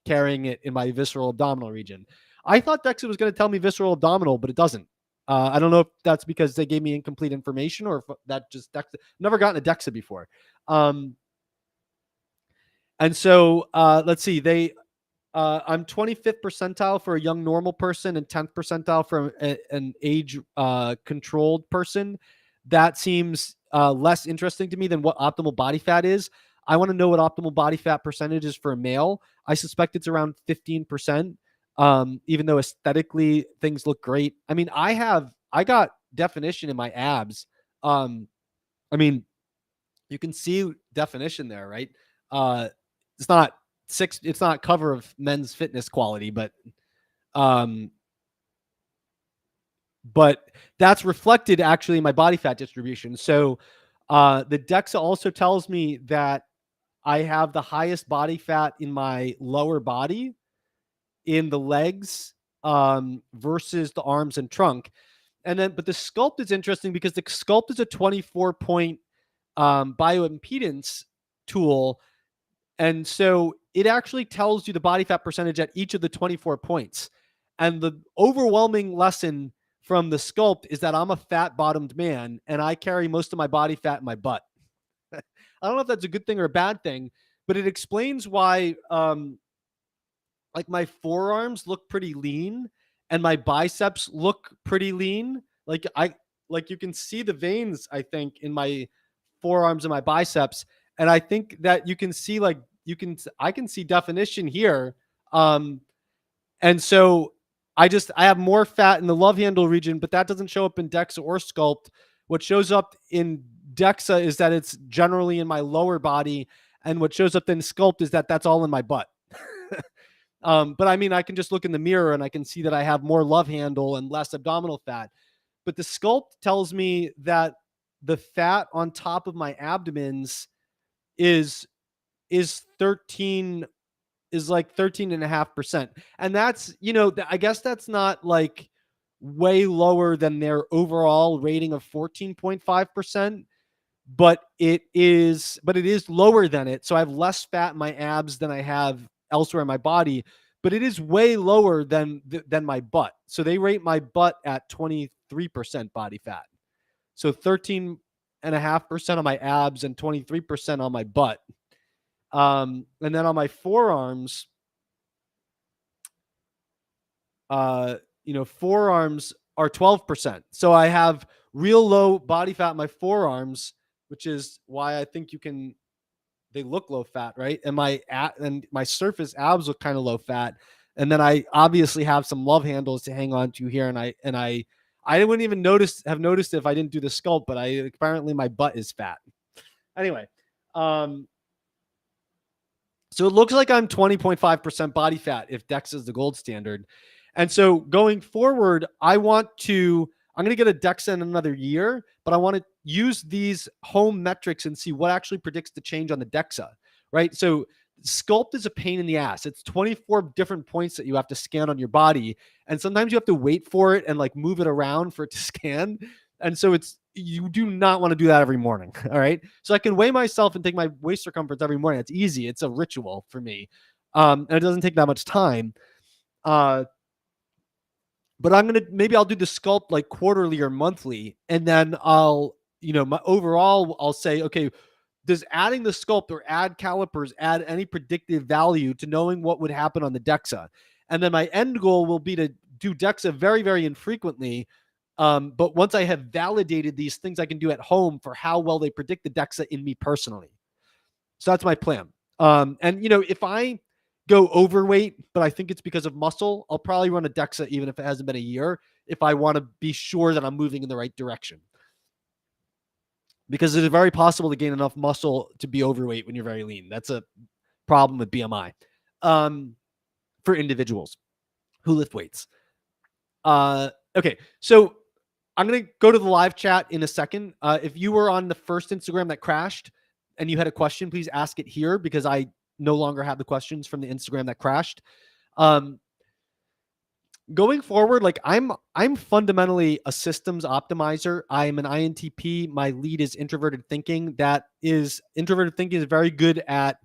carrying it in my visceral abdominal region. I thought Dexa was going to tell me visceral abdominal, but it doesn't. I don't know if that's because they gave me incomplete information or if that just Dexa. Never gotten a Dexa before. And so let's see. I'm 25th percentile for a young normal person and 10th percentile for an age controlled person. That seems less interesting to me than what optimal body fat is. I want to know what optimal body fat percentage is for a male. I suspect it's around 15%. Even though aesthetically things look great. I mean, I got definition in my abs. I mean, you can see definition there, right? It's not it's not cover of Men's Fitness quality, um, but that's reflected actually in my body fat distribution. So the Dexa also tells me that I have the highest body fat in my lower body, in the legs, versus the arms and trunk. But the Sculpt is interesting because the Sculpt is a 24-point bioimpedance tool. And so it actually tells you the body fat percentage at each of the 24 points. And the overwhelming lesson from the Sculpt is that I'm a fat bottomed man and I carry most of my body fat in my butt. I don't know if that's a good thing or a bad thing, but it explains why like my forearms look pretty lean and my biceps look pretty lean. Like you can see the veins, I think, in my forearms and my biceps. And I think that you can see I can see definition here. And so I have more fat in the love handle region, but that doesn't show up in Dexa or Sculpt. What shows up in Dexa is that it's generally in my lower body, and what shows up in Sculpt is that that's all in my butt. But I mean, I can just look in the mirror and I can see that I have more love handle and less abdominal fat. But the Sculpt tells me that the fat on top of my abdomens is 13 is like 13.5%. And that's, I guess that's not like way lower than their overall rating of 14.5%, but it is lower than it. So I have less fat in my abs than I have elsewhere in my body, but it is way lower than my butt. So they rate my butt at 23% body fat. So 13.5% on my abs and 23% on my butt. And then on my forearms, forearms are 12%. So I have real low body fat in my forearms, which is why I think they look low fat, right? And my surface abs look kind of low fat. And then I obviously have some love handles to hang on to here. And I wouldn't even have noticed it if I didn't do the Sculpt, but apparently my butt is fat. Anyway, so it looks like I'm 20.5% body fat if Dexa is the gold standard. And so going forward, I'm going to get a Dexa in another year, but I want to use these home metrics and see what actually predicts the change on the Dexa, right? So sculpt is a pain in the ass. It's 24 different points that you have to scan on your body. And sometimes you have to wait for it and like move it around for it to scan. And so you do not want to do that every morning. All right. So I can weigh myself and take my waist circumference every morning. It's easy. It's a ritual for me. And it doesn't take that much time. But maybe I'll do the sculpt like quarterly or monthly. And then I'll say, okay, does adding the sculpt or add calipers add any predictive value to knowing what would happen on the Dexa? And then my end goal will be to do Dexa very, very infrequently. But once I have validated these things I can do at home for how well they predict the Dexa in me personally. So that's my plan. And if I go overweight, but I think it's because of muscle, I'll probably run a Dexa even if it hasn't been a year, if I want to be sure that I'm moving in the right direction. Because it is very possible to gain enough muscle to be overweight when you're very lean. That's a problem with BMI for individuals who lift weights. Okay, so I'm going to go to the live chat in a second. If you were on the first Instagram that crashed and you had a question, please ask it here because I no longer have the questions from the Instagram that crashed. Going forward, like I'm fundamentally a systems optimizer. I'm an INTP. My lead is introverted thinking. Introverted thinking is very good at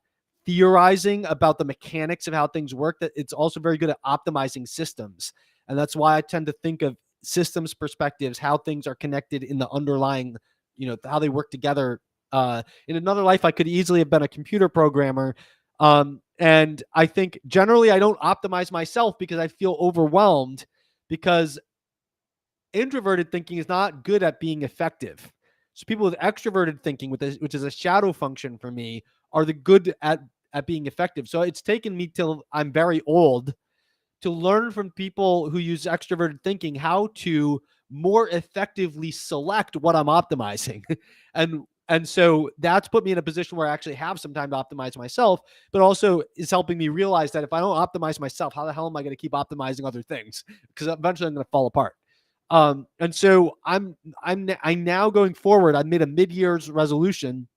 theorizing about the mechanics of how things work. That it's also very good at optimizing systems. And that's why I tend to think of systems perspectives, how things are connected in the underlying, how they work together. In another life, I could easily have been a computer programmer. And I think generally I don't optimize myself because I feel overwhelmed because introverted thinking is not good at being effective. So people with extroverted thinking, which is a shadow function for me, are the good at being effective. So it's taken me till I'm very old to learn from people who use extroverted thinking how to more effectively select what I'm optimizing. And so that's put me in a position where I actually have some time to optimize myself, but also is helping me realize that if I don't optimize myself, how the hell am I going to keep optimizing other things? Because eventually I'm going to fall apart. And so I'm now going forward. I've made a mid-year's resolution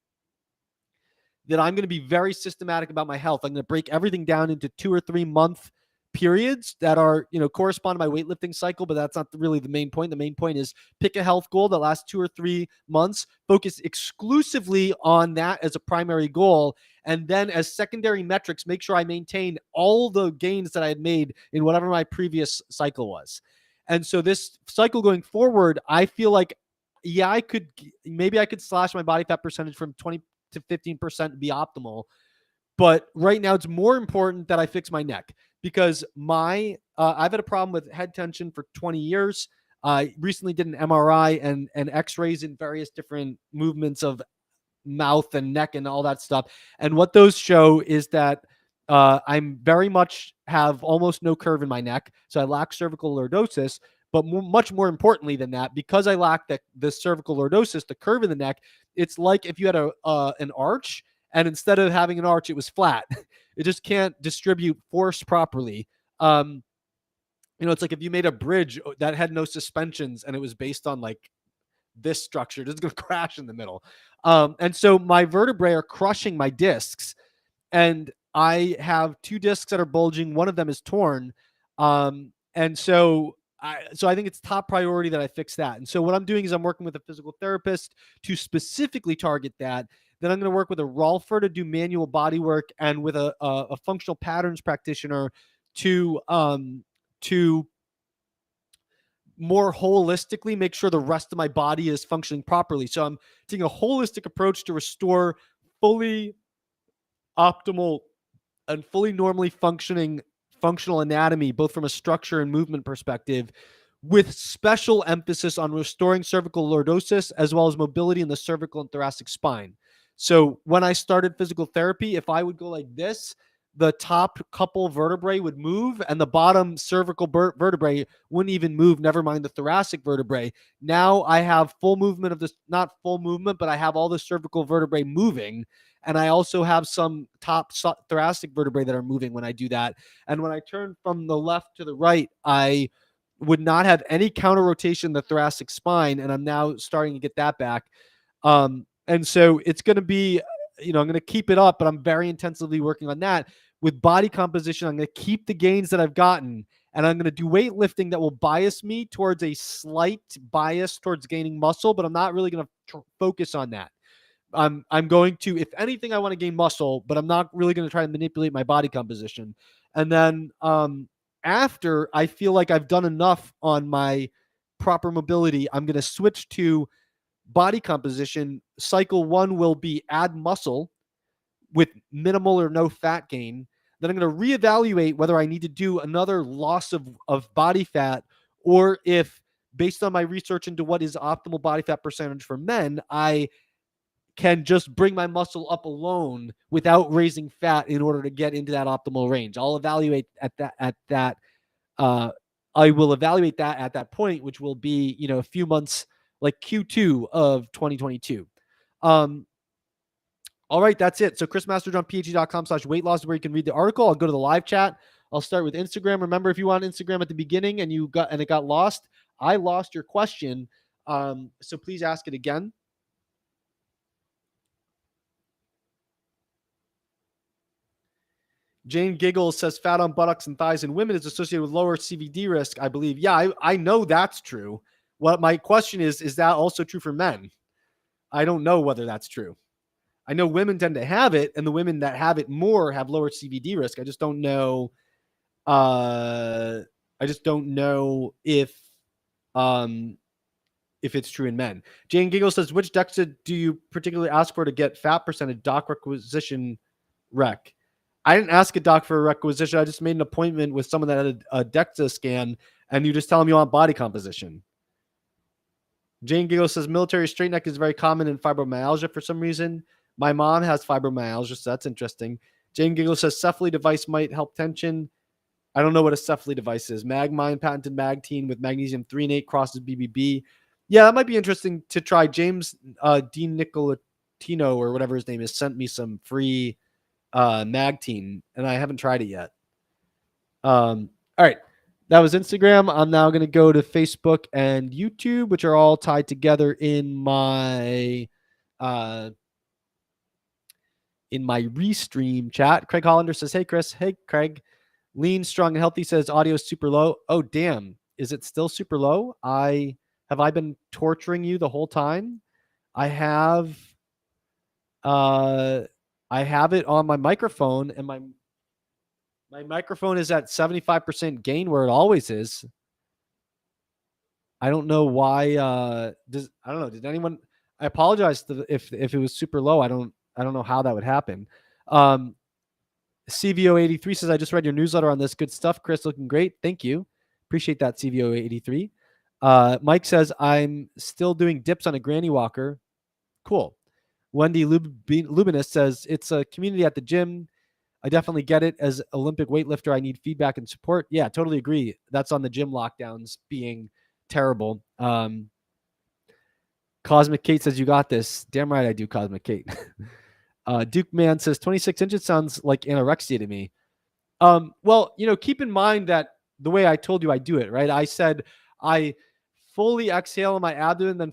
that I'm going to be very systematic about my health. I'm going to break everything down into 2 or 3 month periods that are, correspond to my weightlifting cycle, but that's not really the main point. The main point is pick a health goal that lasts 2 or 3 months, focus exclusively on that as a primary goal. And then as secondary metrics, make sure I maintain all the gains that I had made in whatever my previous cycle was. And so this cycle going forward, I feel like, I could slash my body fat percentage from 20 to 15% to be optimal. But right now it's more important that I fix my neck because I've had a problem with head tension for 20 years. I recently did an MRI and x-rays in various different movements of mouth and neck and all that stuff. And what those show is that I'm very much have almost no curve in my neck. So I lack cervical lordosis. But much more importantly than that, because I lack the cervical lordosis, the curve in the neck, it's like if you had an arch and instead of having an arch, it was flat. It just can't distribute force properly. It's like if you made a bridge that had no suspensions and it was based on like this structure, it's going to crash in the middle. And so my vertebrae are crushing my discs, and I have 2 discs that are bulging. One of them is torn. And so I think it's top priority that I fix that. And so what I'm doing is I'm working with a physical therapist to specifically target that. Then I'm going to work with a rolfer to do manual body work and with a functional patterns practitioner to more holistically make sure the rest of my body is functioning properly. So I'm taking a holistic approach to restore fully optimal and fully normally functional anatomy, both from a structure and movement perspective, with special emphasis on restoring cervical lordosis as well as mobility in the cervical and thoracic spine. So when I started physical therapy, if I would go like this, the top couple vertebrae would move and the bottom cervical vertebrae wouldn't even move, never mind the thoracic vertebrae. Now I have full movement of this, not full movement, but I have all the cervical vertebrae moving. And I also have some top thoracic vertebrae that are moving when I do that. And when I turn from the left to the right, I would not have any counter rotation in the thoracic spine. And I'm now starting to get that back. And so it's going to be, I'm going to keep it up, but I'm very intensively working on that. With body composition, I'm going to keep the gains that I've gotten, and I'm going to do weightlifting that will bias me towards a slight bias towards gaining muscle, but I'm not really going to focus on that. I'm going to, if anything, I want to gain muscle, but I'm not really going to try to manipulate my body composition. And then after I feel like I've done enough on my proper mobility, I'm going to switch to body composition. Cycle 1 will be add muscle with minimal or no fat gain. Then I'm going to reevaluate whether I need to do another loss of body fat, or if, based on my research into what is optimal body fat percentage for men, I can just bring my muscle up alone without raising fat in order to get into that optimal range. I'll evaluate I will evaluate that at that point, which will be, a few months, like Q2 of 2022. All right, that's it. So chrismasterjohnphd.com/weight loss is where you can read the article. I'll go to the live chat. I'll start with Instagram. Remember, if you want Instagram at the beginning and it got lost, I lost your question. So please ask it again. Jane Giggles says fat on buttocks and thighs in women is associated with lower CVD risk, I believe. Yeah, I know that's true. What my question is that also true for men? I don't know whether that's true. I know women tend to have it, and the women that have it more have lower CVD risk. I just don't know. If it's true in men. Jane Giggle says, which Dexa do you particularly ask for to get fat percentage doc requisition rec? I didn't ask a doc for a requisition. I just made an appointment with someone that had a Dexa scan, and you just tell them you want body composition. Jane Giggle says, military straight neck is very common in fibromyalgia for some reason. My mom has fibromyalgia, so that's interesting. Jane Giggle says, Cephally device might help tension. I don't know what a Cephally device is. Magmine patented Magtine with magnesium 3 crosses BBB. Yeah, that might be interesting to try. James Dean Nicolatino, or whatever his name is, sent me some free Magtine, and I haven't tried it yet. All right. That was Instagram. I'm now going to go to Facebook and YouTube, which are all tied together in my Restream chat. Craig Hollander says, hey, Chris. Hey, Craig. Lean, strong, and healthy says audio is super low. Oh, damn. Is it still super low? Have I been torturing you the whole time? I have it on my microphone, and my microphone is at 75% gain, where it always is. I don't know why. I don't know. Did anyone? I apologize if it was super low. I don't know how that would happen. CVO83 says, I just read your newsletter on this. Good stuff, Chris. Looking great. Thank you. Appreciate that, CVO83. Mike says, I'm still doing dips on a granny walker. Cool. Wendy Lubinus says, it's a community at the gym. I definitely get it. As Olympic weightlifter, I need feedback and support. Yeah, totally agree. That's on the gym lockdowns being terrible. Cosmic Kate says, you got this. Damn right I do, Cosmic Kate. Duke Man says, 26 inches sounds like anorexia to me. Well, keep in mind that the way I told you I do it, right? I said I fully exhale in my abdomen, then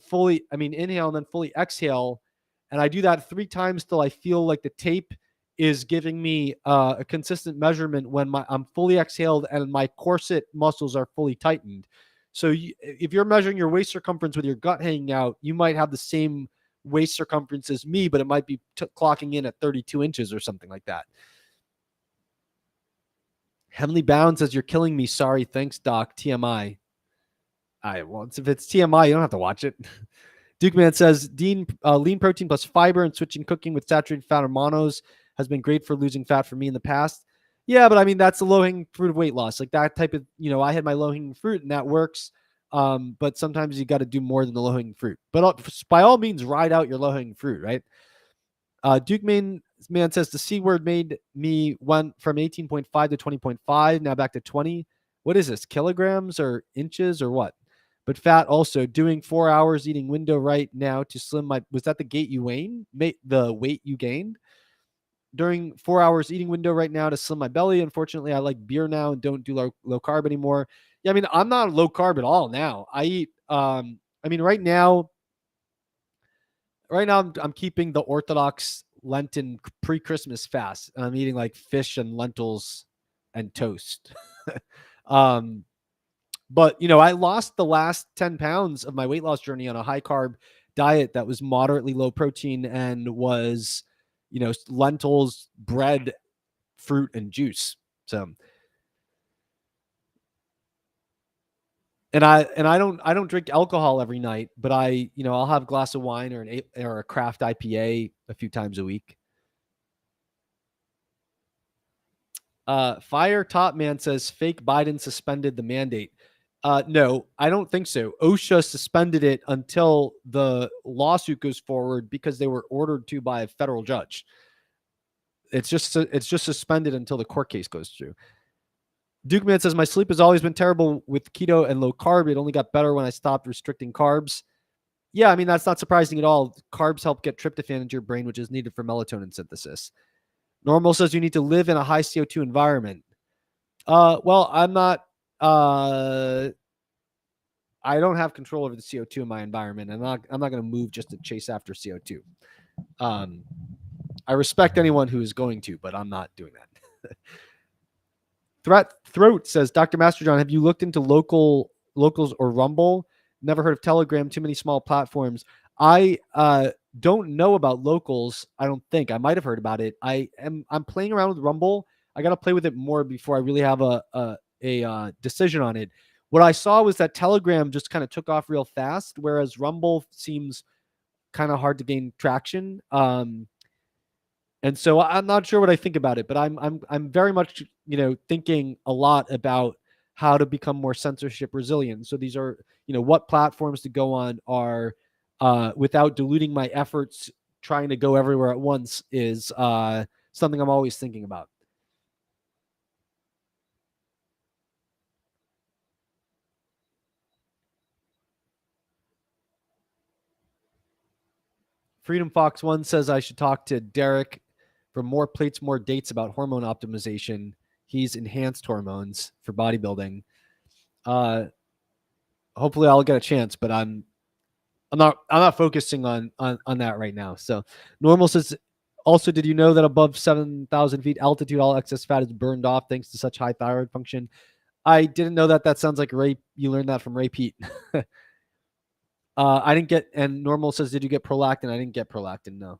inhale and then fully exhale. And I do that 3 times till I feel like the tape is giving me a consistent measurement when I'm fully exhaled and my corset muscles are fully tightened. So if you're measuring your waist circumference with your gut hanging out, you might have the same waist circumference as me, but it might be clocking in at 32 inches or something like that. Heavenly Bound says, you're killing me. Sorry. Thanks, Doc. TMI. Well, if it's TMI, you don't have to watch it. Duke Man says, Dean, lean protein plus fiber and switching cooking with saturated fat or monos has been great for losing fat for me in the past. Yeah, but I mean, that's the low-hanging fruit of weight loss. Like that type of, I had my low-hanging fruit and that works. But sometimes you got to do more than the low-hanging fruit. But by all means, ride out your low-hanging fruit, right? Duke Man This man says the C word made me went from 18.5 to 20.5, now back to 20. What is this, kilograms or inches or what? But fat also. Doing 4 hours eating window right now to slim my, was that the gait you gained? The weight you gained? During 4 hours eating window right now to slim my belly. Unfortunately, I like beer now and don't do low carb anymore. Yeah, I mean, I'm not low carb at all now. I eat, I mean, right now I'm keeping the Orthodox Lenten pre-Christmas fast. I'm eating like fish and lentils and toast. um, but I lost the last 10 pounds of my weight loss journey on a high carb diet that was moderately low protein and was, lentils, bread, fruit, and juice. So, and I don't drink alcohol every night, but I'll have a glass of wine or a craft IPA a few times a week. Fire Top Man says fake Biden suspended the mandate. No, I don't think so. OSHA suspended it until the lawsuit goes forward because they were ordered to by a federal judge. It's just suspended until the court case goes through. Duke Man says my sleep has always been terrible with keto and low carb. It only got better when I stopped restricting carbs. Yeah, I mean that's not surprising at all. Carbs help get tryptophan into your brain, which is needed for melatonin synthesis. Normal says you need to live in a high CO2 environment. Well, I'm not. I don't have control over the CO2 in my environment. I'm not going to move just to chase after CO2. I respect anyone who is going to, but I'm not doing that. Throat says, Dr. Masterjohn, have you looked into locals or Rumble? Never heard of Telegram. Too many small platforms. I don't know about locals. I don't think I might have heard about it. I'm playing around with Rumble. I got to play with it more before I really have a decision on it. What I saw was that Telegram just kind of took off real fast, whereas Rumble seems kind of hard to gain traction. And so I'm not sure what I think about it, but I'm very much thinking a lot about how to become more censorship resilient. So these are what platforms to go on are without diluting my efforts. Trying to go everywhere at once is something I'm always thinking about. Freedom Fox 1 says I should talk to Derek for more plates, more dates about hormone optimization. He's enhanced hormones for bodybuilding. Hopefully I'll get a chance, but I'm not focusing on that right now. So Normal says, also, did you know that above 7,000 feet altitude, all excess fat is burned off thanks to such high thyroid function? I didn't know that. That sounds like Ray. You learned that from Ray Pete. I didn't get, and Normal says, did you get prolactin? I didn't get prolactin. No.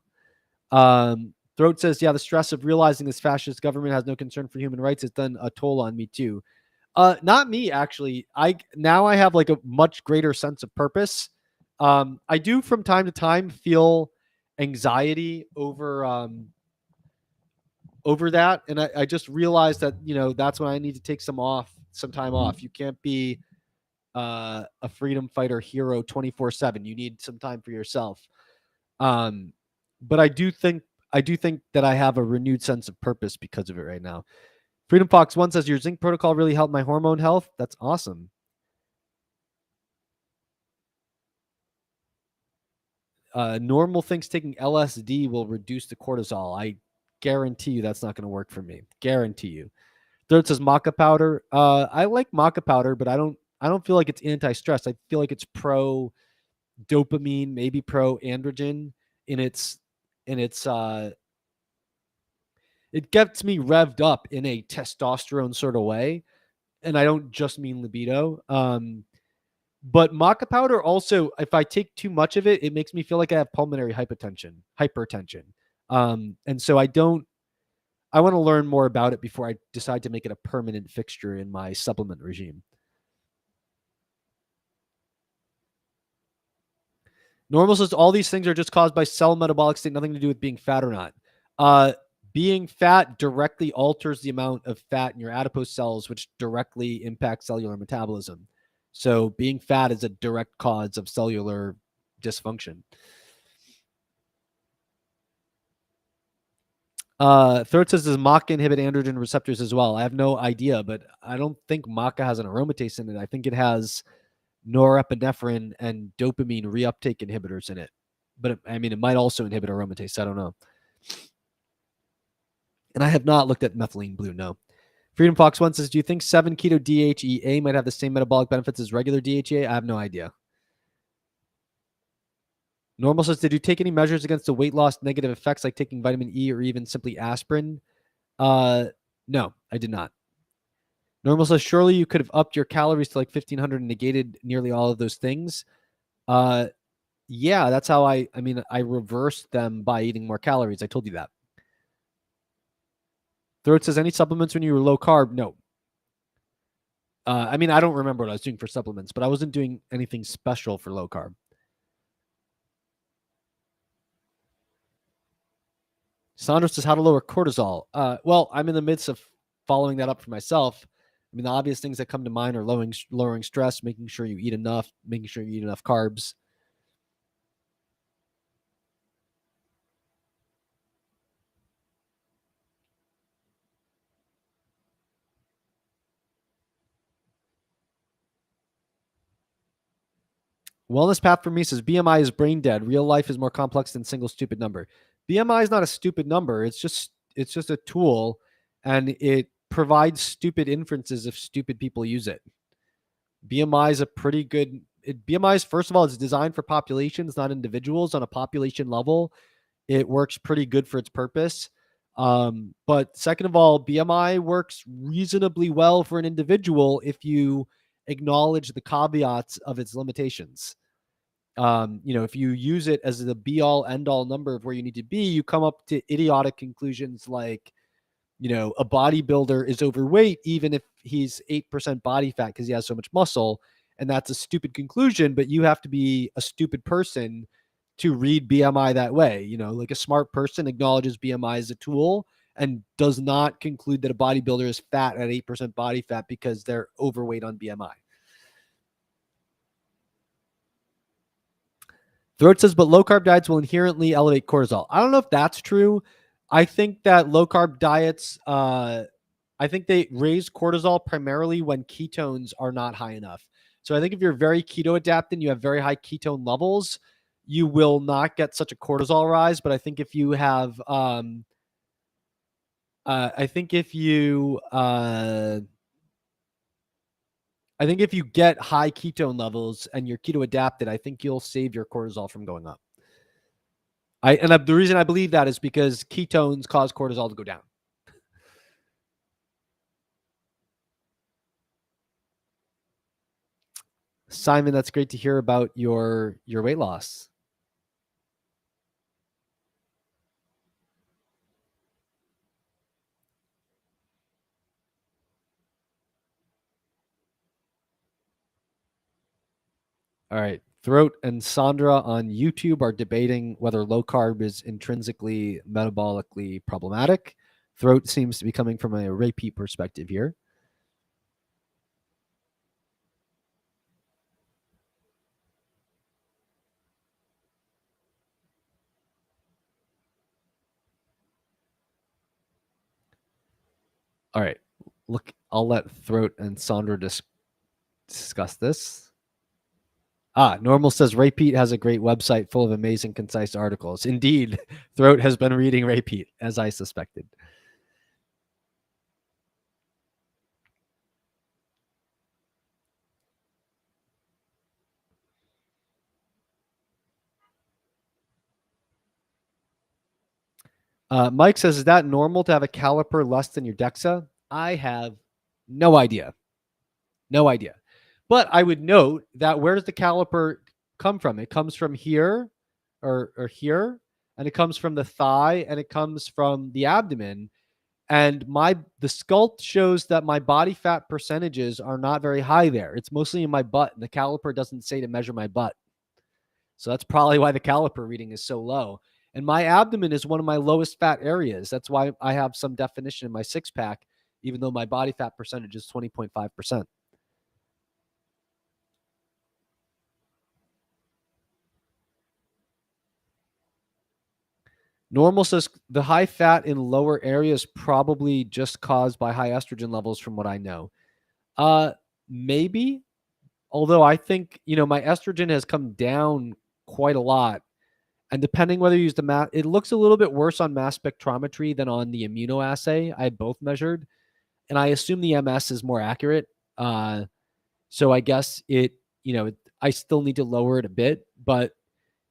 Throat says, yeah, the stress of realizing this fascist government has no concern for human rights has done a toll on me too. Not me, actually. I have like a much greater sense of purpose. I do from time to time feel anxiety over that, and I just realized that that's when I need to take some time off. You can't be a freedom fighter hero 24/7. You need some time for yourself. But I do think that I have a renewed sense of purpose because of it right now. Freedom Fox 1 says your zinc protocol really helped my hormone health. That's awesome. Normal thinks taking LSD will reduce the cortisol. I guarantee you that's not going to work for me. Guarantee you. Third says maca powder. I like maca powder, but I don't feel like it's anti-stress. I feel like it's pro dopamine, maybe pro androgen in its it gets me revved up in a testosterone sort of way. And I don't just mean libido. But maca powder also, if I take too much of it, it makes me feel like I have pulmonary hypertension. And so I want to learn more about it before I decide to make it a permanent fixture in my supplement regime. Normal says all these things are just caused by cell metabolic state, nothing to do with being fat or not. Being fat directly alters the amount of fat in your adipose cells, which directly impacts cellular metabolism. So being fat is a direct cause of cellular dysfunction. Throat says, does maca inhibit androgen receptors as well? I have no idea, but I don't think maca has an aromatase in it. I think it has norepinephrine and dopamine reuptake inhibitors in it. But it might also inhibit aromatase. I don't know. And I have not looked at methylene blue. No. Freedom Fox 1 says, do you think 7 keto DHEA might have the same metabolic benefits as regular DHEA? I have no idea. Normal says, did you take any measures against the weight loss negative effects like taking vitamin E or even simply aspirin? No, I did not. Normal says, surely you could have upped your calories to like 1,500 and negated nearly all of those things. Yeah, that's how I reversed them by eating more calories. I told you that. Throat says, any supplements when you were low carb? No. I don't remember what I was doing for supplements, but I wasn't doing anything special for low carb. Sandra says, how to lower cortisol. Well, I'm in the midst of following that up for myself. The obvious things that come to mind are lowering stress, making sure you eat enough, making sure you eat enough carbs. Wellness Path for me says BMI is brain dead. Real life is more complex than single stupid number. BMI is not a stupid number. It's just a tool, and it provides stupid inferences if stupid people use it. BMI is a pretty good. BMI is, first of all, it's designed for populations, not individuals. On a population level, it works pretty good for its purpose. But second of all, BMI works reasonably well for an individual if you acknowledge the caveats of its limitations. If you use it as the be all end all number of where you need to be, you come up to idiotic conclusions like, a bodybuilder is overweight even if he's 8% body fat because he has so much muscle. And that's a stupid conclusion, but you have to be a stupid person to read BMI that way. Like a smart person acknowledges BMI as a tool and does not conclude that a bodybuilder is fat at 8% body fat because they're overweight on BMI. Throat says, but low carb diets will inherently elevate cortisol. I don't know if that's true. I think that low carb diets, I think they raise cortisol primarily when ketones are not high enough. So I think if you're very keto adapted and you have very high ketone levels, you will not get such a cortisol rise. But I think if you have, I think if you get high ketone levels and you're keto adapted, I think you'll save your cortisol from going up. The reason I believe that is because ketones cause cortisol to go down. Simon, that's great to hear about your weight loss. All right. Throat and Sandra on YouTube are debating whether low carb is intrinsically metabolically problematic. Throat seems to be coming from a repeat perspective here. All right. Look, I'll let Throat and Sandra discuss this. Normal says Repeat has a great website full of amazing, concise articles. Indeed, Throat has been reading Repeat, as I suspected. Mike says, is that normal to have a caliper less than your Dexa? I have no idea. No idea. But I would note that where does the caliper come from? It comes from here or here, and it comes from the thigh, and it comes from the abdomen. And the sculpt shows that my body fat percentages are not very high there. It's mostly in my butt, and the caliper doesn't say to measure my butt. So that's probably why the caliper reading is so low. And my abdomen is one of my lowest fat areas. That's why I have some definition in my six pack, even though my body fat percentage is 20.5%. Normal says the high fat in lower areas probably just caused by high estrogen levels from what I know. Uh, Maybe. Although I think, my estrogen has come down quite a lot. And depending whether you use the mass, it looks a little bit worse on mass spectrometry than on the immunoassay. I both measured. And I assume the MS is more accurate. So I guess I still need to lower it a bit, but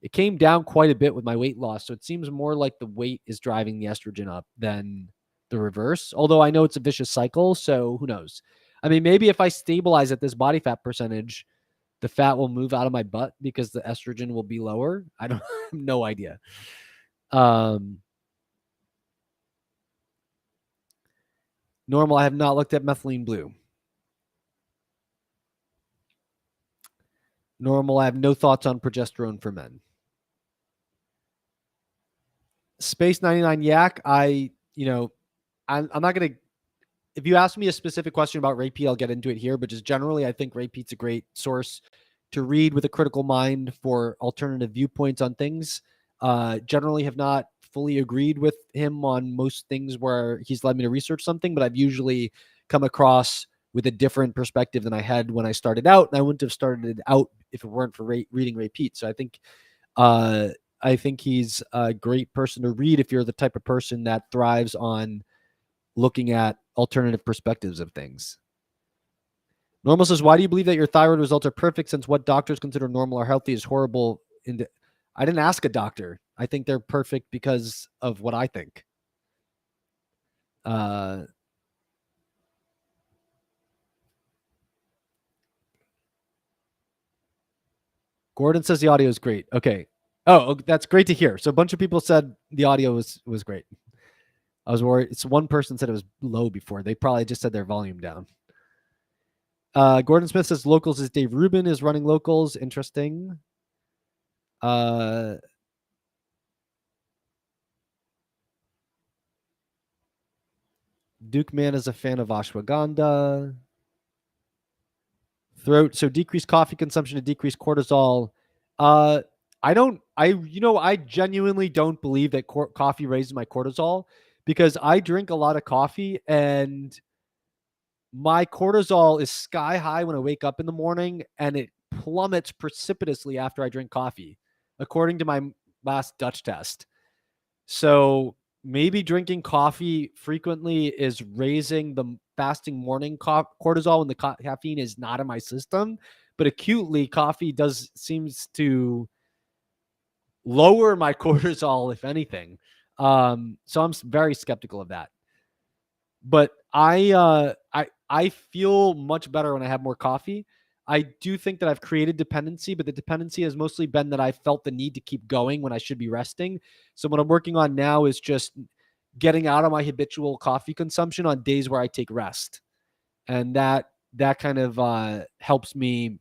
it came down quite a bit with my weight loss. So it seems more like the weight is driving the estrogen up than the reverse. Although I know it's a vicious cycle. So who knows? I mean, maybe if I stabilize at this body fat percentage, the fat will move out of my butt because the estrogen will be lower. I don't I have no idea. Normal, I have not looked at methylene blue. Normal, I have no thoughts on progesterone for men. Space 99 Yak, I'm not going to, if you ask me a specific question about repeat, I'll get into it here, but just generally, I think repeat's a great source to read with a critical mind for alternative viewpoints on things. Generally have not fully agreed with him on most things where he's led me to research something, but I've usually come across with a different perspective than I had when I started out, and I wouldn't have started out if it weren't for reading repeat. So uh, I think he's a great person to read if you're the type of person that thrives on looking at alternative perspectives of things. Normal says, why do you believe that your thyroid results are perfect since what doctors consider normal or healthy is horrible? I didn't ask a doctor. I think they're perfect because of what I think. Gordon says the audio is great. Okay. Oh, that's great to hear. So a bunch of people said the audio was great. I was worried. It's one person said it was low before. They probably just said their volume down. Gordon Smith says locals is Dave Rubin is running locals. Interesting. Duke Man is a fan of ashwagandha. Throat. So decrease coffee consumption to decrease cortisol. I genuinely don't believe that coffee raises my cortisol because I drink a lot of coffee and my cortisol is sky high when I wake up in the morning and it plummets precipitously after I drink coffee, according to my last Dutch test. So maybe drinking coffee frequently is raising the fasting morning cortisol when the caffeine is not in my system. But acutely, coffee seems to lower my cortisol, if anything. So I'm very skeptical of that. But I feel much better when I have more coffee. I do think that I've created dependency, but the dependency has mostly been that I felt the need to keep going when I should be resting. So what I'm working on now is just getting out of my habitual coffee consumption on days where I take rest. And that kind of helps me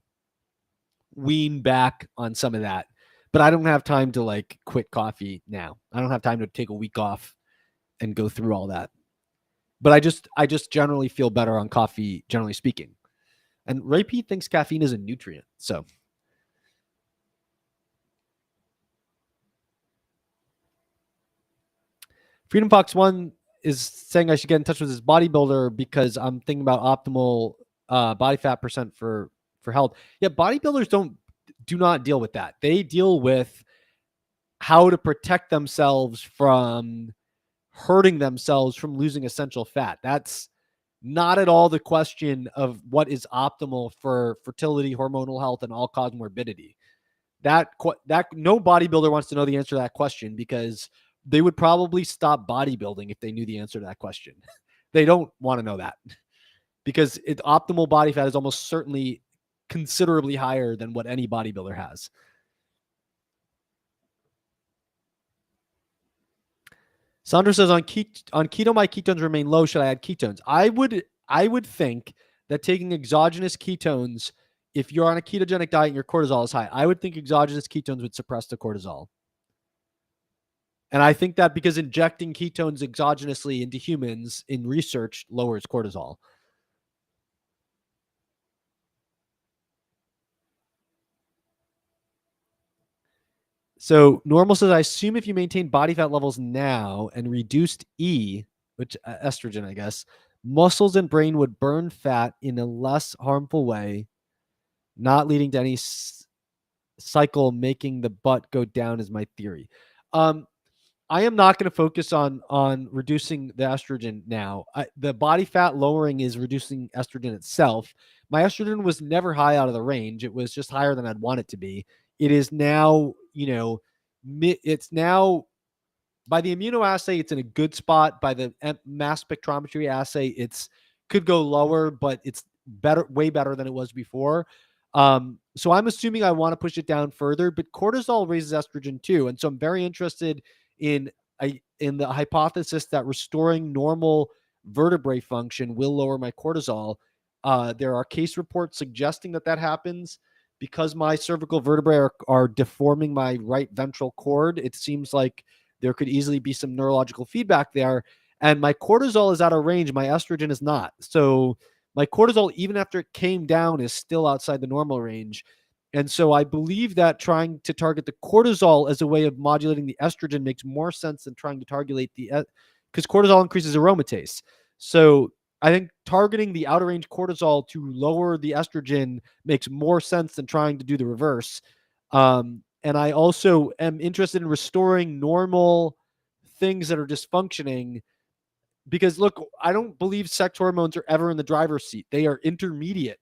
wean back on some of that. But I don't have time to like quit coffee now. I don't have time to take a week off and go through all that. But I just generally feel better on coffee, generally speaking. And Ray P thinks caffeine is a nutrient. So Freedom Fox 1 is saying I should get in touch with his bodybuilder because I'm thinking about optimal body fat percent for health. Yeah, bodybuilders do not deal with that. They deal with how to protect themselves from hurting themselves from losing essential fat. That's not at all the question of what is optimal for fertility, hormonal health, and all-cause morbidity. That no bodybuilder wants to know the answer to that question because they would probably stop bodybuilding if they knew the answer to that question. They don't want to know that because optimal body fat is almost certainly considerably higher than what any bodybuilder has. Sandra says on keto, my ketones remain low. Should I add ketones? I would think that taking exogenous ketones, if you're on a ketogenic diet and your cortisol is high, I would think exogenous ketones would suppress the cortisol. And I think that because injecting ketones exogenously into humans in research lowers cortisol. So normal says, I assume if you maintain body fat levels now and reduced E, which estrogen, I guess, muscles and brain would burn fat in a less harmful way, not leading to any cycle making the butt go down is my theory. Um, I am not going to focus on reducing the estrogen now. The body fat lowering is reducing estrogen itself. My estrogen was never high out of the range. It was just higher than I'd want it to be. It is now, it's now by the immunoassay, it's in a good spot. By the mass spectrometry assay, it's could go lower, but it's better, way better than it was before. So I'm assuming I want to push it down further, but cortisol raises estrogen too, and so I'm very interested in in the hypothesis that restoring normal vertebrae function will lower my cortisol. There are case reports suggesting that happens because my cervical vertebrae are deforming my right ventral cord. It seems like there could easily be some neurological feedback there. And my cortisol is out of range. My estrogen is not. So my cortisol, even after it came down, is still outside the normal range. And so I believe that trying to target the cortisol as a way of modulating the estrogen makes more sense than trying to target because cortisol increases aromatase. So I think targeting the outer range cortisol to lower the estrogen makes more sense than trying to do the reverse. And I also am interested in restoring normal things that are dysfunctioning because, look, I don't believe sex hormones are ever in the driver's seat. They are intermediate.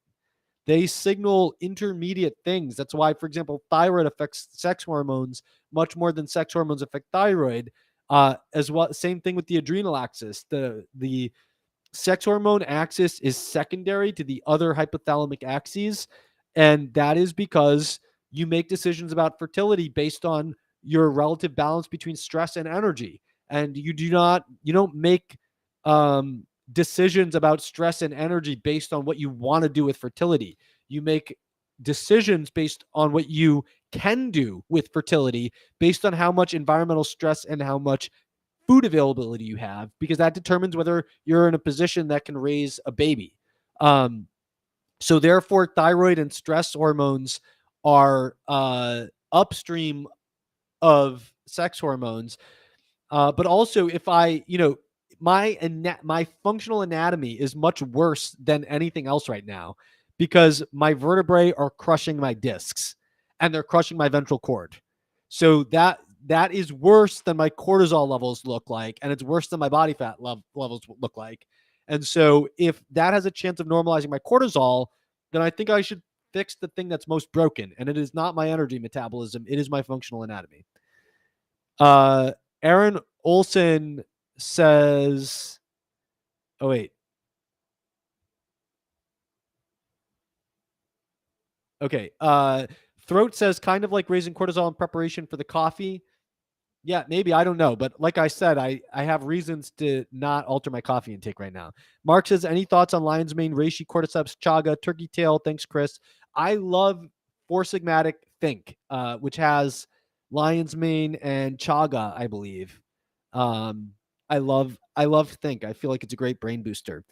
They signal intermediate things. That's why, for example, thyroid affects sex hormones much more than sex hormones affect thyroid. As well, same thing with the adrenal axis. The sex hormone axis is secondary to the other hypothalamic axes. And that is because you make decisions about fertility based on your relative balance between stress and energy. And you don't make decisions about stress and energy based on what you want to do with fertility. You make decisions based on what you can do with fertility based on how much environmental stress and how much food availability you have, because that determines whether you're in a position that can raise a baby. So therefore, thyroid and stress hormones are upstream of sex hormones. But also, if my functional anatomy is much worse than anything else right now because my vertebrae are crushing my discs and they're crushing my ventral cord. So that is worse than my cortisol levels look like, and it's worse than my body fat levels look like. And so, if that has a chance of normalizing my cortisol, then I think I should fix the thing that's most broken, and it is not my energy metabolism; it is my functional anatomy. Uh, Aaron Olson says, "Oh wait, okay." Throat says, "Kind of like raising cortisol in preparation for the coffee." Yeah, maybe. I don't know. But like I said, I have reasons to not alter my coffee intake right now. Mark says, any thoughts on lion's mane, reishi, cordyceps, chaga, turkey tail? Thanks, Chris. I love Four Sigmatic Think, which has lion's mane and chaga, I believe. Um, I love Think. I feel like it's a great brain booster.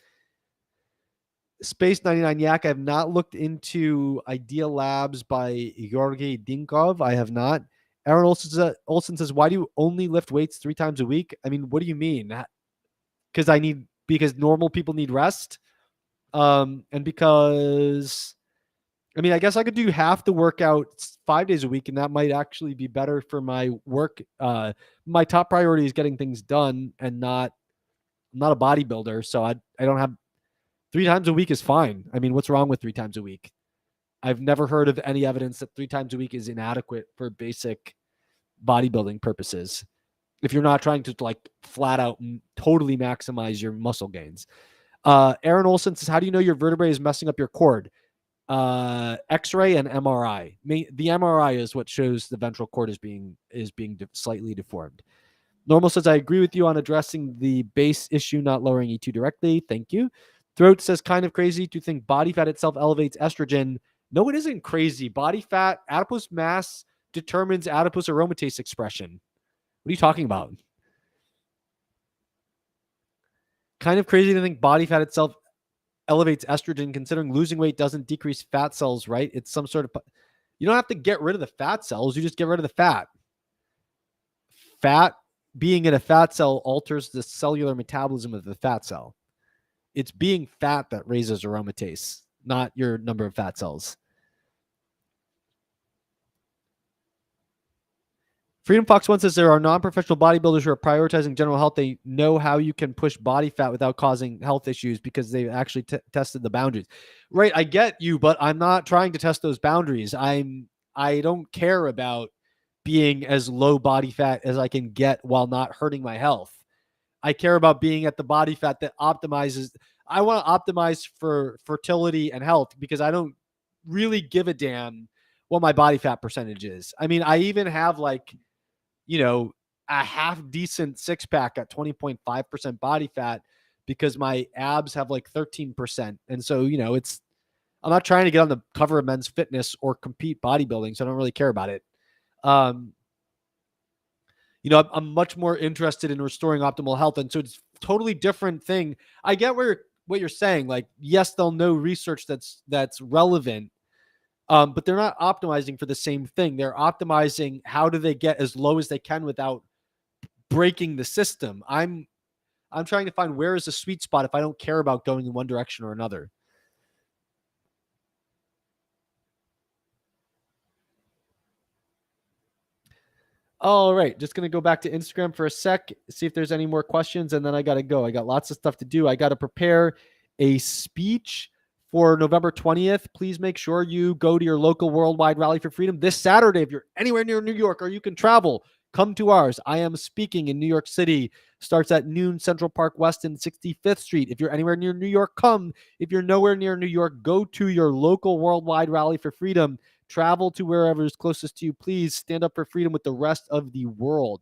Space 99 Yak, I have not looked into Idea Labs by Georgi Dinkov. I have not. Aaron Olson says, why do you only lift weights 3 times a week? I mean, what do you mean? Because normal people need rest. And because, I mean, I guess I could do half the workout 5 days a week, and that might actually be better for my work. My top priority is getting things done and I'm not a bodybuilder. So I don't have 3 times a week is fine. I mean, what's wrong with 3 times a week? I've never heard of any evidence that 3 times a week is inadequate for basic bodybuilding purposes. If you're not trying to like flat out totally maximize your muscle gains. Aaron Olson says, how do you know your vertebrae is messing up your cord? X-ray and MRI. The MRI is what shows the ventral cord is being slightly deformed. Normal says, I agree with you on addressing the base issue, not lowering E2 directly. Thank you. Throat says, kind of crazy to think body fat itself elevates estrogen. No, it isn't crazy. Body fat, adipose mass determines adipose aromatase expression. What are you talking about? Kind of crazy to think body fat itself elevates estrogen, considering losing weight doesn't decrease fat cells, right? It's some sort of, you don't have to get rid of the fat cells. You just get rid of the fat. being in a fat cell alters the cellular metabolism of the fat cell. It's being fat that raises aromatase, not your number of fat cells. Freedom Fox 1 says there are non-professional bodybuilders who are prioritizing general health. They know how you can push body fat without causing health issues because they've actually tested the boundaries. Right, I get you, but I'm not trying to test those boundaries. I don't care about being as low body fat as I can get while not hurting my health. I care about being at the body fat that optimizes. I want to optimize for fertility and health because I don't really give a damn what my body fat percentage is. I mean, I even have like, a half decent six pack at 20.5% body fat because my abs have like 13%. And so, I'm not trying to get on the cover of Men's Fitness or compete bodybuilding, so I don't really care about it. I'm much more interested in restoring optimal health. And so it's a totally different thing. I get what you're saying. Like, yes, they'll know research that's relevant, but they're not optimizing for the same thing. They're optimizing how do they get as low as they can without breaking the system. I'm trying to find where is the sweet spot if I don't care about going in one direction or another. All right, just going to go back to Instagram for a sec, see if there's any more questions, and then I got to go. I got lots of stuff to do. I got to prepare a speech for November 20th. Please make sure you go to your local Worldwide Rally for Freedom this Saturday. If you're anywhere near New York or you can travel, come to ours. I am speaking in New York City. Starts at noon, Central Park West and 65th Street. If you're anywhere near New York, come. If you're nowhere near New York, go to your local Worldwide Rally for Freedom. Travel to wherever is closest to you. Please stand up for freedom with the rest of the world.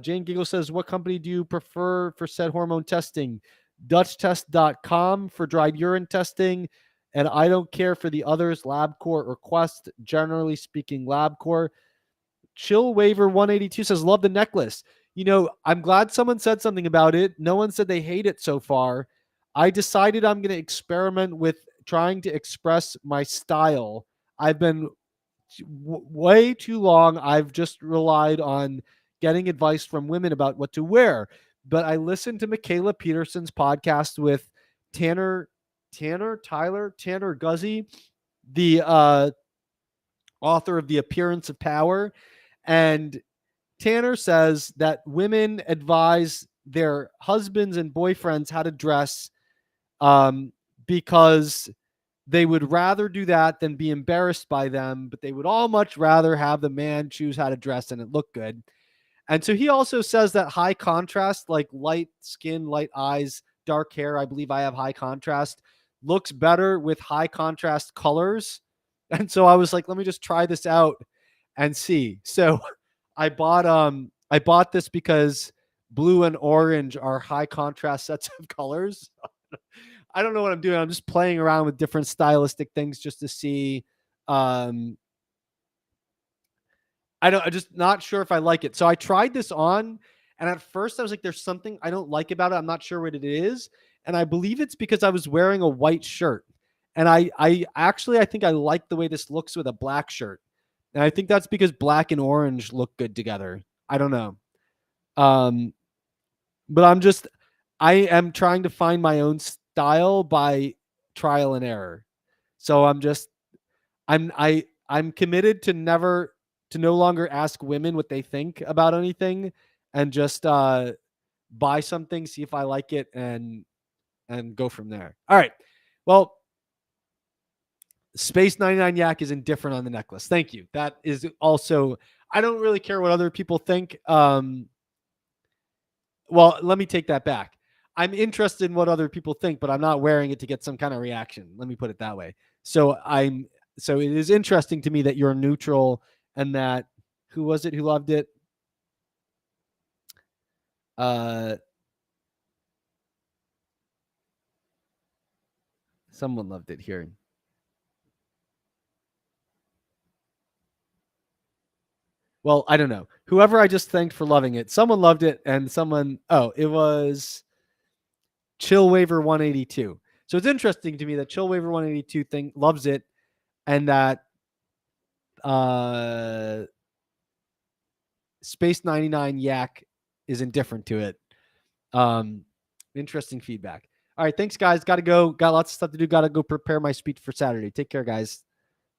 Jane Giggle says, what company do you prefer for said hormone testing? DutchTest.com for dried urine testing. And I don't care for the others, LabCorp or Quest. Generally speaking, LabCorp. Chill Waiver 182 says, love the necklace. I'm glad someone said something about it. No one said they hate it so far. I decided I'm going to experiment with trying to express my style. I've been way too long. I've just relied on getting advice from women about what to wear. But I listened to Michaela Peterson's podcast with Tanner Guzzi, the author of The Appearance of Power. And Tanner says that women advise their husbands and boyfriends how to dress because they would rather do that than be embarrassed by them, but they would all much rather have the man choose how to dress and it look good. And so he also says that high contrast, like light skin, light eyes, dark hair, I believe I have high contrast, looks better with high contrast colors. And so I was like, let me just try this out and see. So I bought this because blue and orange are high contrast sets of colors. I don't know what I'm doing. I'm just playing around with different stylistic things just to see. I'm just not sure if I like it. So I tried this on, and at first I was like, there's something I don't like about it. I'm not sure what it is. And I believe it's because I was wearing a white shirt. And I actually, I think I like the way this looks with a black shirt. And I think that's because black and orange look good together. I don't know. But I am trying to find my own style by trial and error. So I'm committed to no longer ask women what they think about anything and just buy something, see if I like it and go from there. All right. Well, Space 99 Yak is indifferent on the necklace. Thank you. That is also, I don't really care what other people think. Well, let me take that back. I'm interested in what other people think, but I'm not wearing it to get some kind of reaction. Let me put it that way. So it is interesting to me that you're neutral and that who was it who loved it? Someone loved it here. Well, I don't know. Whoever I just thanked for loving it, someone loved it, and it was Chill Waiver 182. So it's interesting to me that Chill Waiver 182 loves it, and that Space 99 Yak is indifferent to it. Interesting feedback. All right, thanks guys. Got to go. Got lots of stuff to do. Got to go prepare my speech for Saturday. Take care, guys.